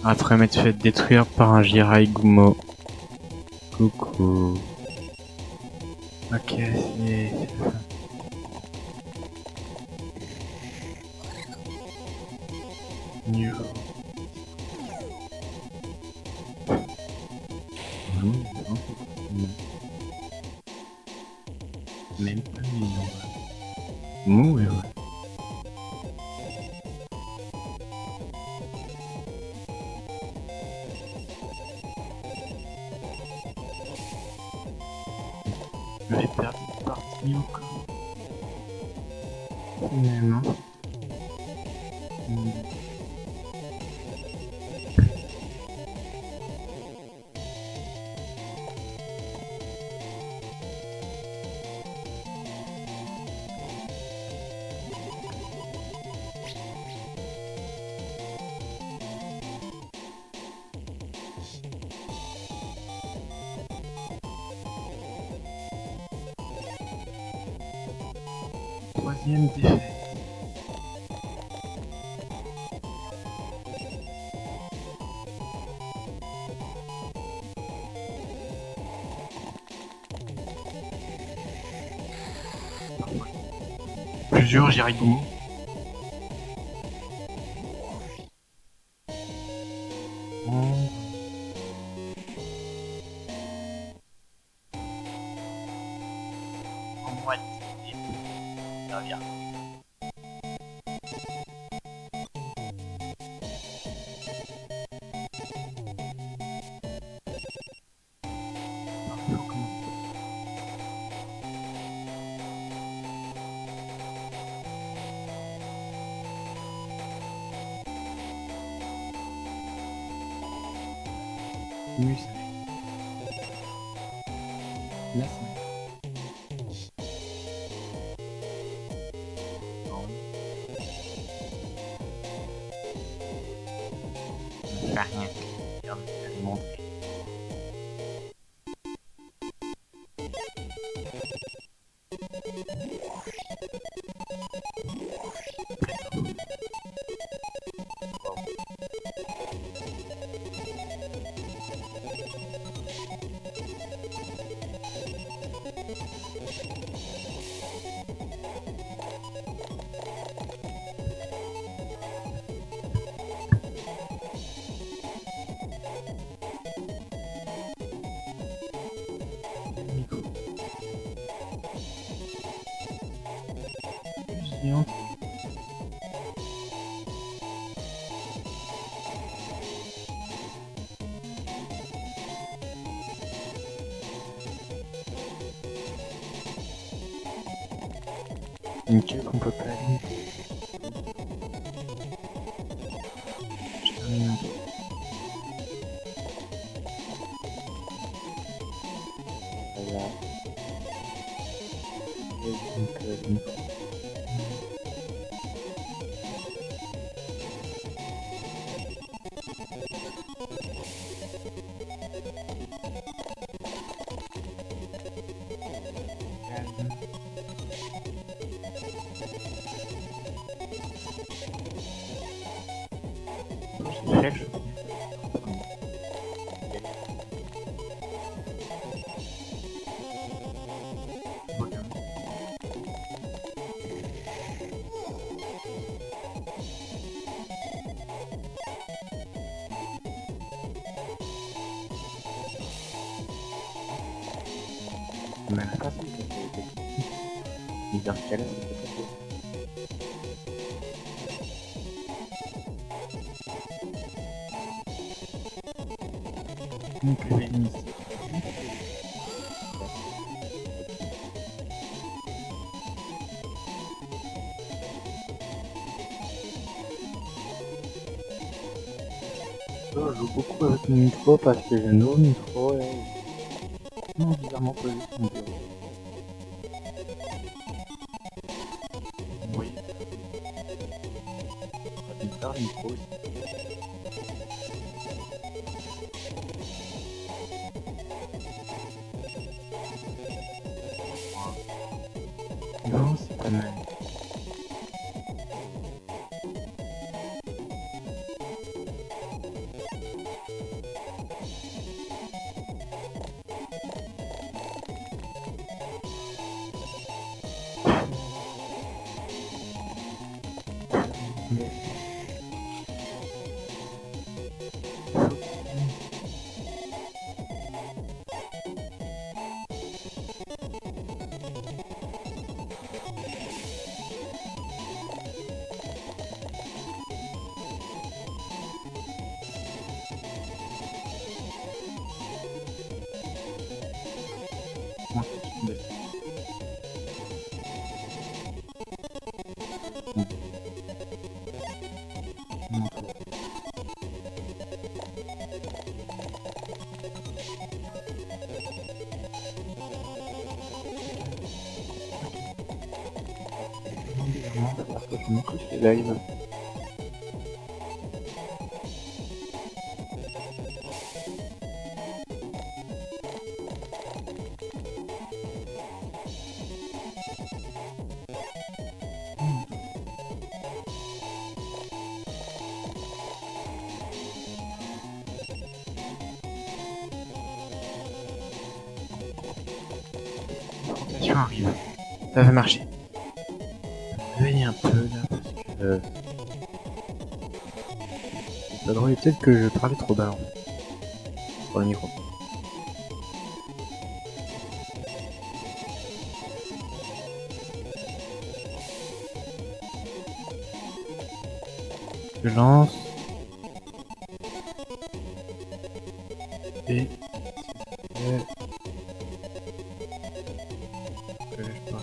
Après m'être fait détruire par un Jirai Gumo. Coucou. Ok, c'est la fin. Nul. Même pas mignon. Mou et ouais. Je vais perdre une partie encore. Finalement. Troisième défaite. Plusieurs Jiraigomo. En moitié. Ça vient. Oui, là, c'est rien. Regarde, je vais te montrer. Micro. Géante. Une queue qu'on peut pas allumer. Je termine un peu. Voilà. Et donc, le micro. Flèche. Mais la façon que c'est bizarre qu'elle a, c'est pas possible. Donc, je vais initier. Je joue beaucoup avec mon micro parce que j'ai un nouveau micro et non, bizarrement posé sur mon bureau. Oui. C'est bizarre le micro aussi. Non, c'est pas mal. Je me couche les lives. Rotation arrive. Ça va marcher. réveiller un peu là parce que c'est pas drôle et peut-être que je parlais trop bas en fait, sur le micro. Je lance et je parle.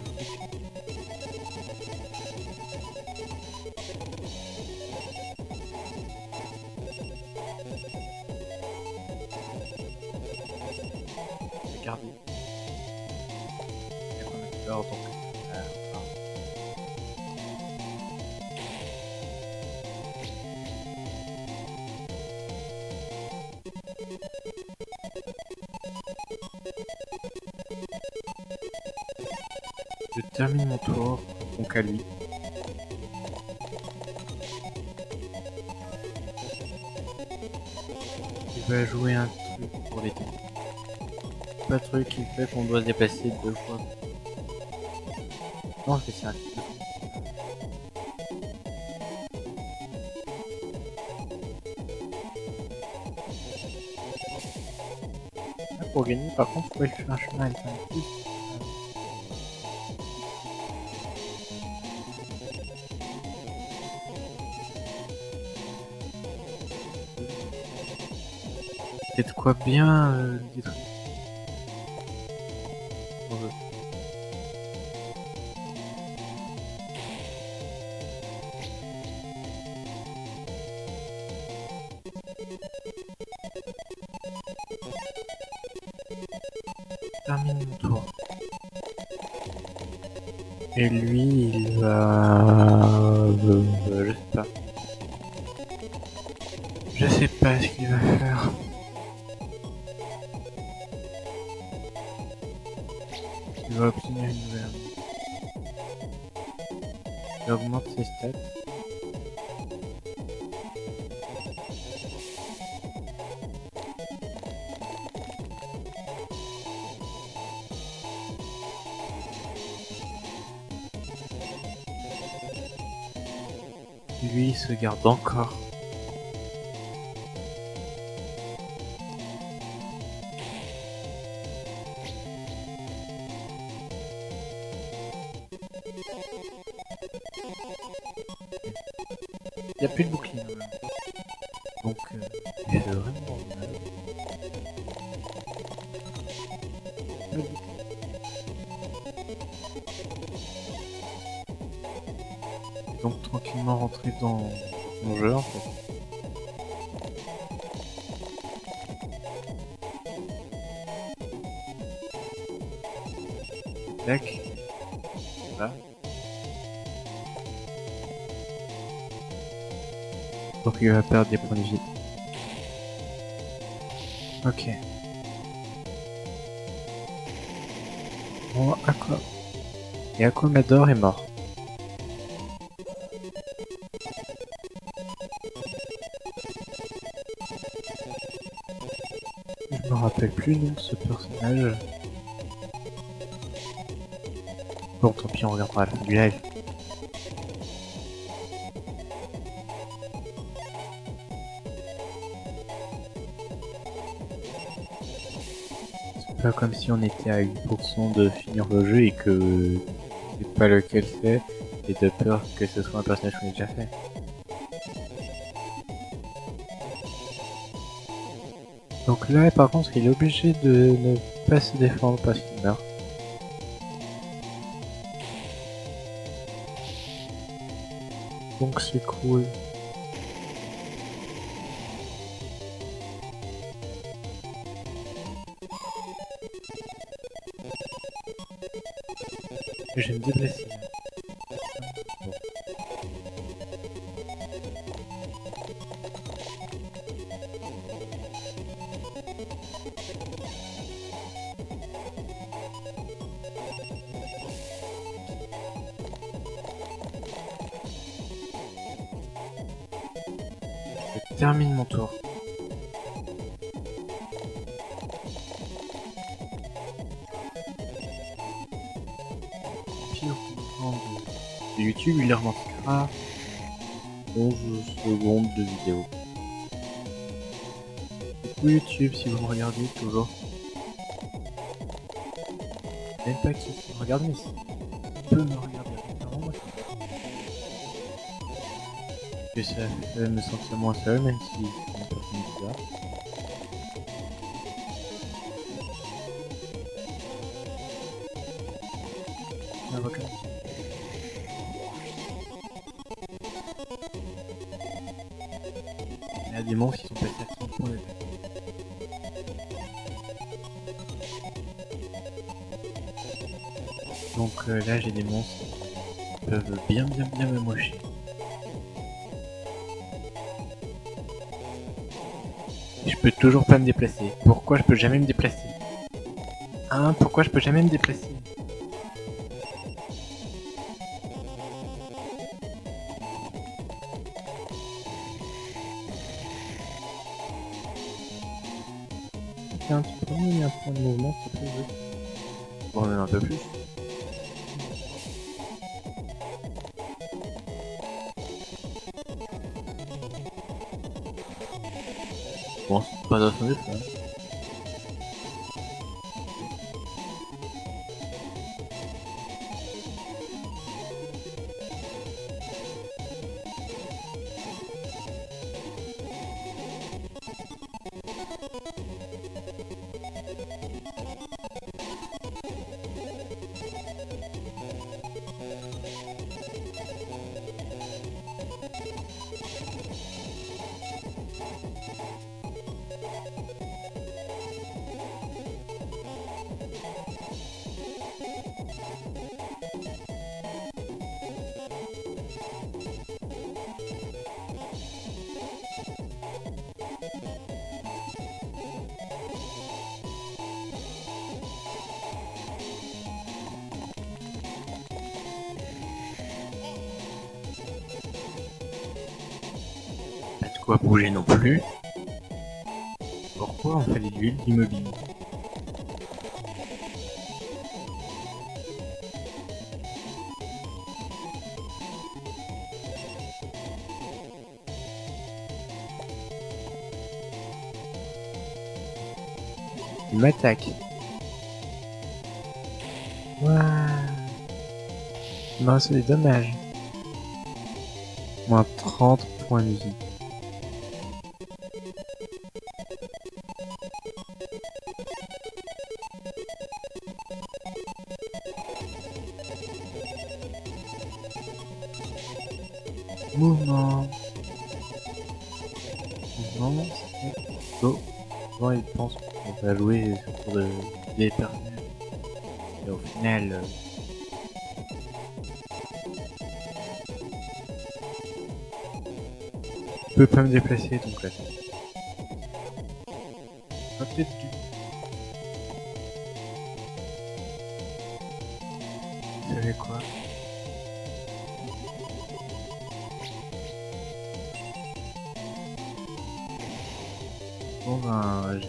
Regardez. Il y a qu'on a peur donc. Voilà. Je termine mon tour, donc à lui. Il va jouer un truc pour l'été. Pas de truc qui fait qu'on doit se déplacer 2 fois. Non, je fais ça. Là, pour gagner, par contre, faut faire un chemin alternatif. C'est de quoi bien détruire. Termine mon tour. Et lui, il va... je sais pas. Je sais pas ce qu'il va faire. Il va obtenir une nouvelle arme. Il augmente ses stats. Lui, il se garde encore. Il n'y a plus de bouclier normalement. Donc, il fait vraiment mal. Et donc, tranquillement rentrer dans mon jeu en fait. Tac. Voilà. Donc il va perdre des points de vie. Ok. Bon, Aqua. Et Aquamador est mort. Je me rappelle plus le nom de ce personnage. Bon, tant pis, on regardera à la fin du live. C'est pas comme si on était à 8% de finir le jeu et que c'est pas lequel c'est, et de peur que ce soit un personnage qu'on ait déjà fait. Donc là, par contre, il est obligé de ne pas se défendre parce qu'il meurt. Donc c'est cool. Je vais me déplacer. Bon. Je termine mon tour. Puis au moment YouTube, il leur manquera 11 secondes de vidéo. Du coup, YouTube, si vous me regardez toujours, même pas qui me regarde, mais si tu peux me regarder régulièrement, moi, que ça fait me sentir moins seul, même si c'est une personne bizarre. On va comme ça. Il y a des monstres qui sont passés à 30 points de vie. Donc là j'ai des monstres qui peuvent bien me mocher. Et je peux toujours pas me déplacer. Pourquoi je peux jamais me déplacer? Hein, pourquoi je peux jamais me déplacer? Tiens, tu peux me donner un point de mouvement s'il te plaît? Bon, même un peu plus. Bon, c'est pas d'autre ça. Pas de quoi bouger non plus. Pourquoi on fait des duels d'immobilier? Il m'attaque. Waouh. Il m'a reçu des dommages. Moins 30 points de vie. Mouvement. Mouvement. Go. Souvent ils pensent qu'on va jouer sur des personnages. Et au final... je peux pas me déplacer donc là. Ah, peut-être du... Vous savez quoi? Bon ben...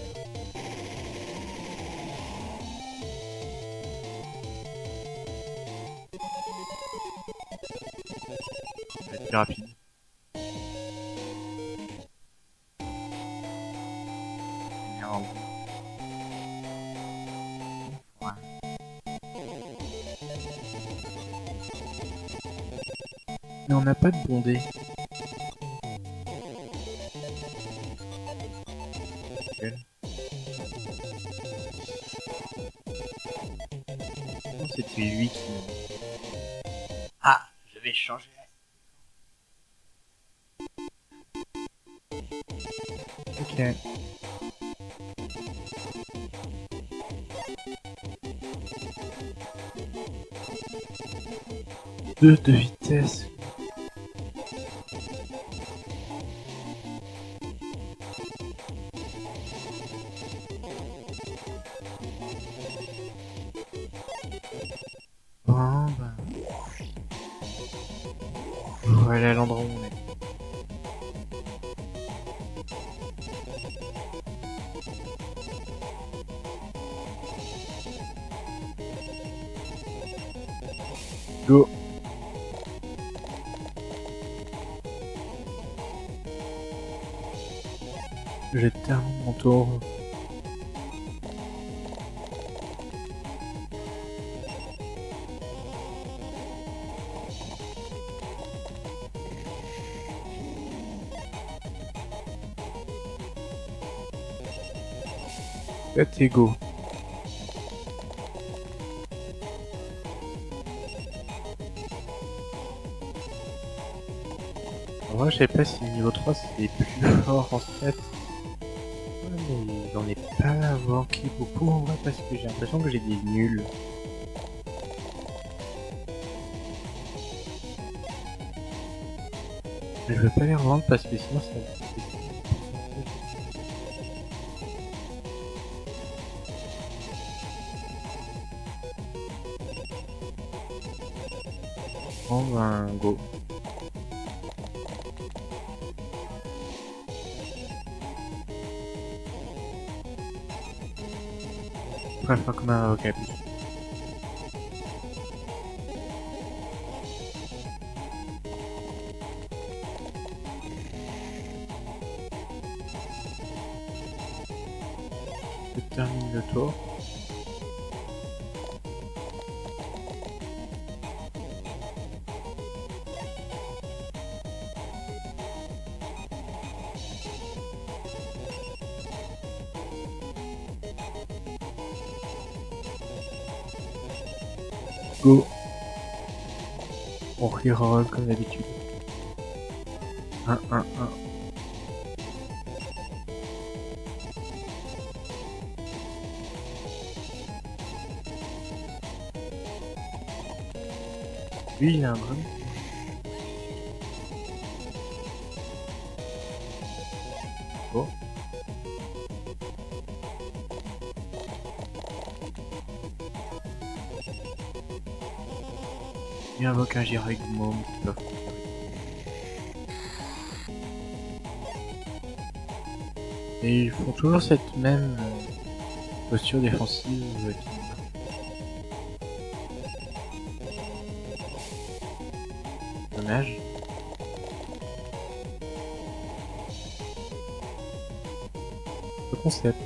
je vais être plus rapide. Merde. Ouais. Mais on n'a pas de bondé. Non, c'était lui qui... Ah, je vais changer. Ok. Deux de vitesse. Bon, ben... voilà l'endroit où on est. Go. Je termine mon tour. Faites égaux. En vrai, je sais pas si niveau 3 c'est plus fort en fait. Ouais, mais j'en ai pas manqué beaucoup en vrai parce que j'ai l'impression que j'ai des nuls. Je veux pas les revendre parce que sinon ça me fait prendre un go. Je préfère comme un avocat. Je termine le tour. Go. On reroll comme d'habitude. 1, 1, 1. Lui, il a un drum. Bon. Il invoque un Jiraiya Môme qui peuvent. Et ils font toujours cette même posture défensive dommage. Le concept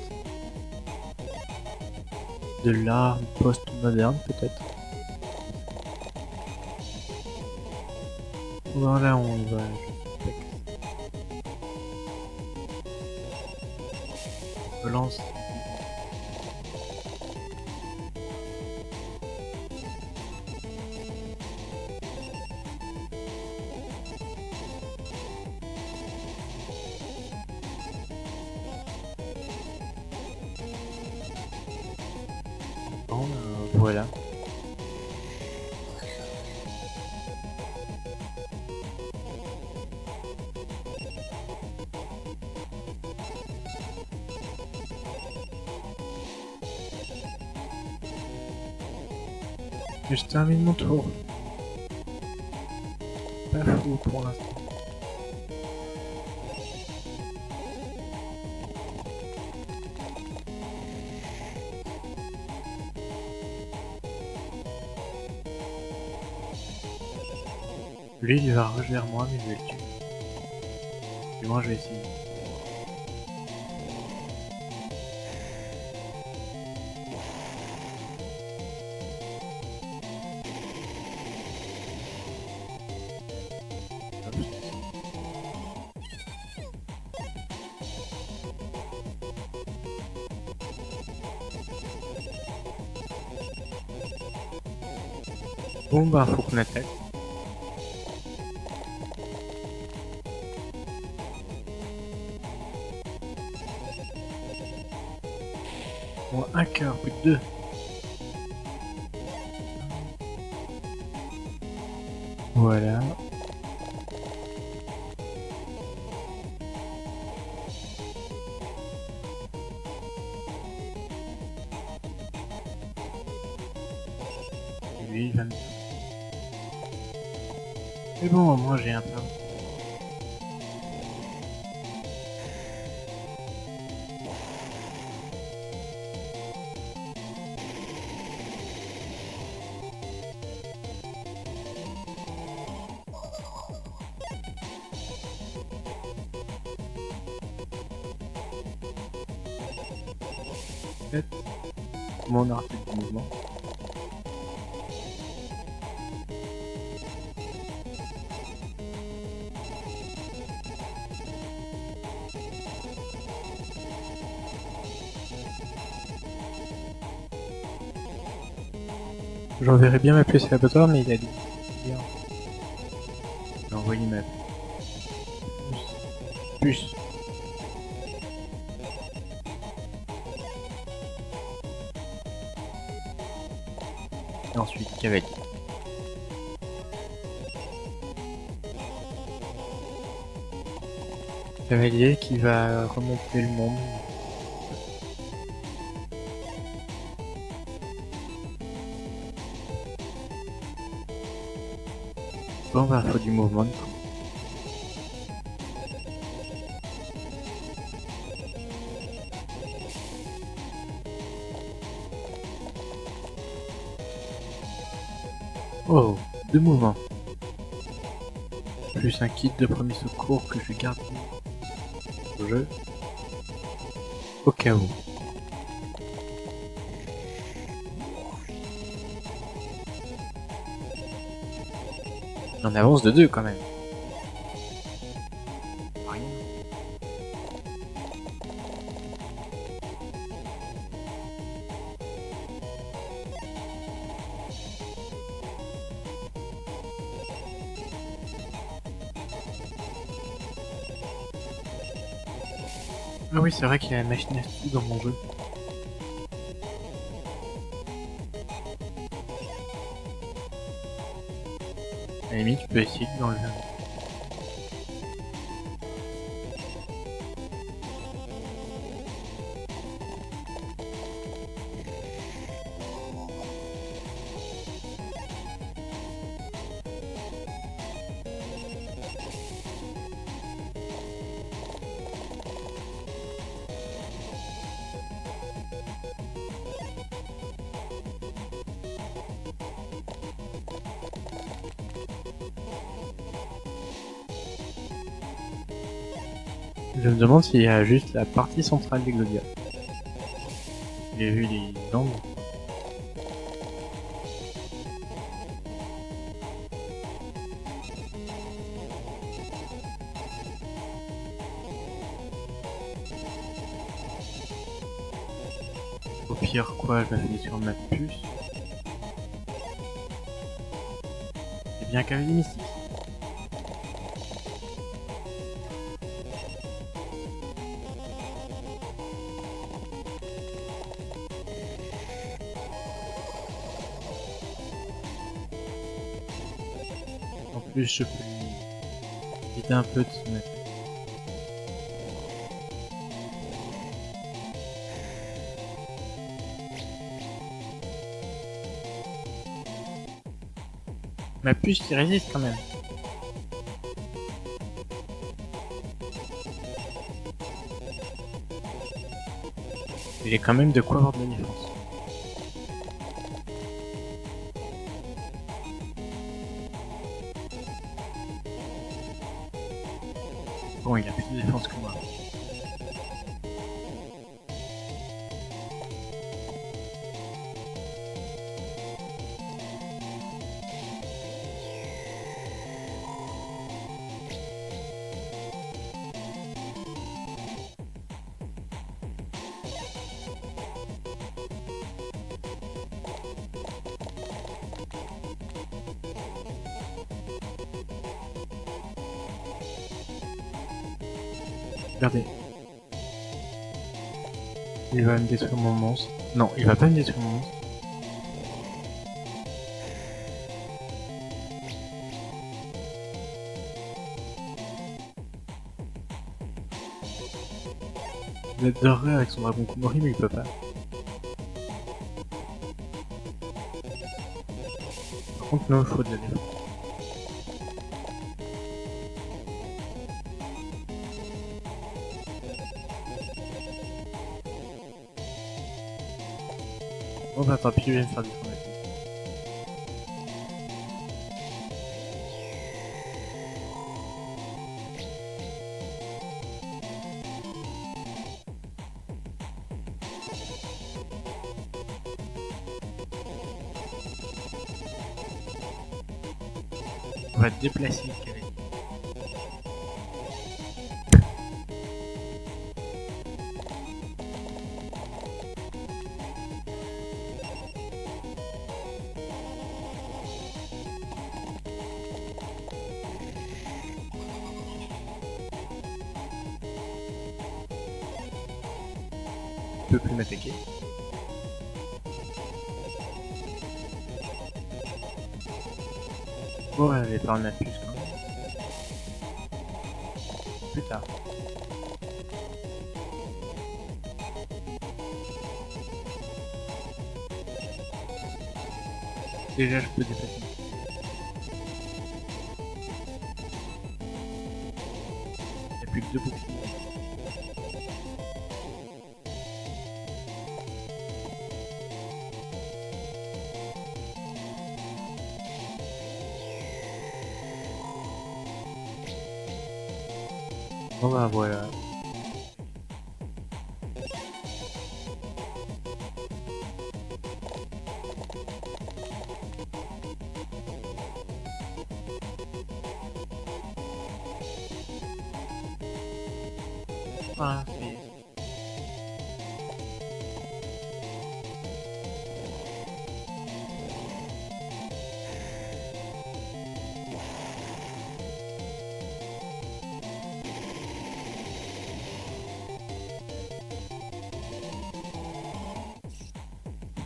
de l'art post-moderne peut-être. Voilà, on va. Relance. Bon, voilà. Je termine mon tour. Pas fou pour l'instant. Lui, il va rush vers moi, mais je vais le tuer. Du moins, je vais essayer. Bon bah faut qu'on attaque. Bon, un cœur, plus que deux. Voilà. Et lui, il va me... Mais bon, au moins j'ai un plan. fait, comment on arrête le mouvement? J'enverrai bien ma puce à l'abattoir, mais il a dit. Bien. J'ai envoyé ma puce. Et ensuite, cavalier. Cavalier qui va remonter le monde. Bon, bah, faut du mouvement. Oh, 2 mouvements. Plus un kit de premier secours que je garde au jeu. Au cas où. On avance de 2 quand même. Rien. Ah oui, c'est vrai qu'il y a la machine à sous dans mon jeu. À la limite, tu peux essayer de l'enlever. Je me demande s'il y a juste la partie centrale des Glodia. J'ai vu les jambes. Au pire, quoi, je m'appuie sur ma puce. C'est bien cavalier mystique. En plus, je peux lui vider un peu de son attaque. Ma puce qui résiste quand même. Il y a quand même de quoi avoir de la défense. Bon, il a plus de défense que moi. Regardez. Il va me détruire mon monstre. Non, il va pas me détruire mon monstre. Il adorerait avec son dragon Kumori, mais il peut pas. Par contre, non, il faut de la défense. Bon bah tant pis, je vais me faire défendre avec lui. On va te déplacer, Kevin. Tu peux plus m'attaquer. Bon, je vais pas en mettre plus quand même. Plus tard. Déjà, je peux déplacer. Il n'y a plus que 2 boucliers. Bon bah voilà. Voilà, ça y est.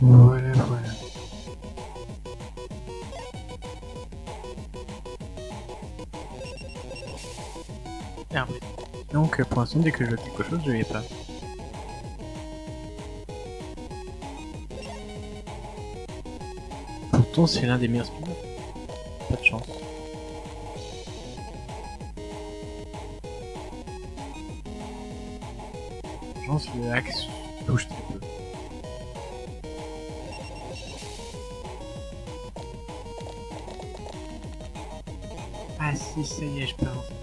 Voilà, voilà. Merde. Donc pour l'instant, dès que je vois quelque chose, je l'ai pas. Pourtant, c'est l'un des meilleurs spinners. Pas de chance. Chance, le axe touche très peu. Ah si, ça y est, je peux avancer.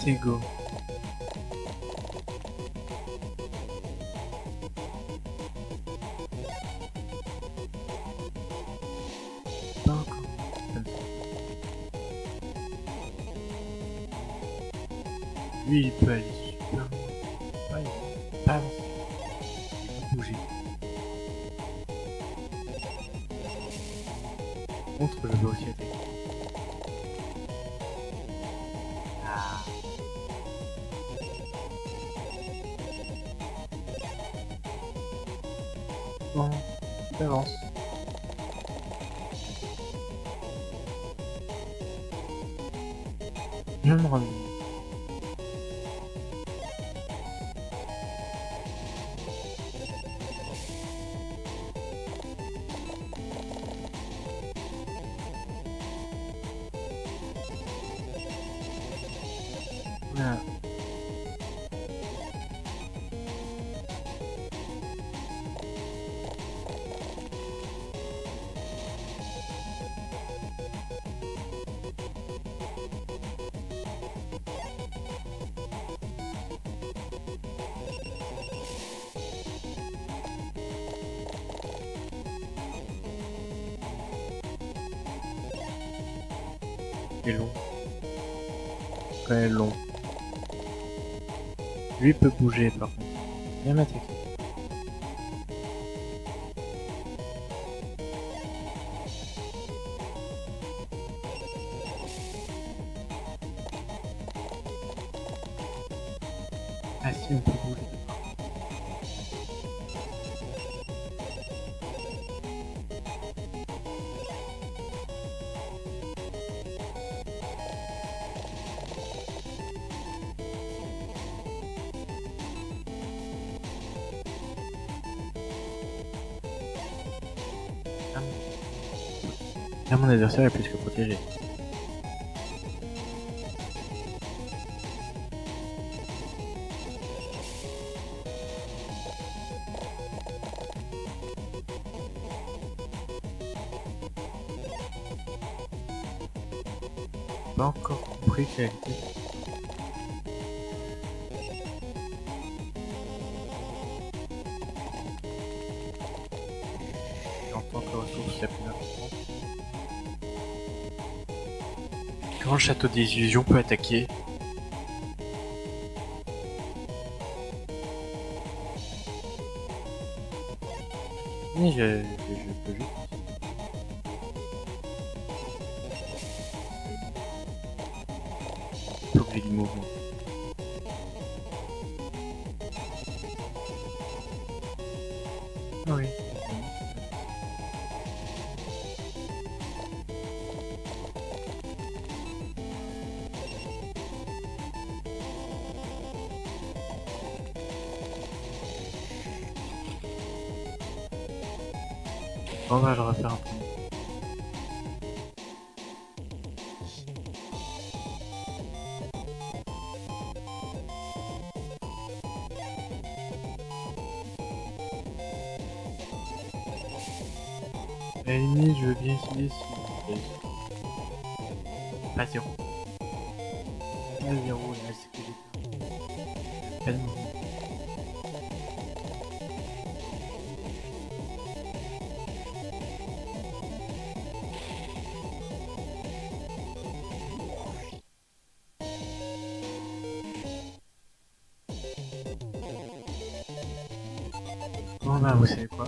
C'est égaux. Pas encore. Comme ça. Lui, il peut aller super loin. Pas, il peut pas avancer. Il peut bouger. Par contre, je veux aussi attaquer. Ah. Bon, il avance. Je me rends. Voilà. C'est long. Quand même long. Lui peut bouger par contre. Viens m'attaquer. Ah si, on peut bouger. Ah. Là, mon adversaire est plus que protégé. Pas encore compris quelle était. En tant que ressource la plus importante. Comment le château des illusions peut attaquer? Mais je peux juste. Faut que j'ai du mouvement. Ah oui. On va le refaire un peu. À la limite, je veux bien essayer si... Pas zéro. Pas zéro, là, c'est que j'ai pas de mouvement. Bon bah, vous savez quoi?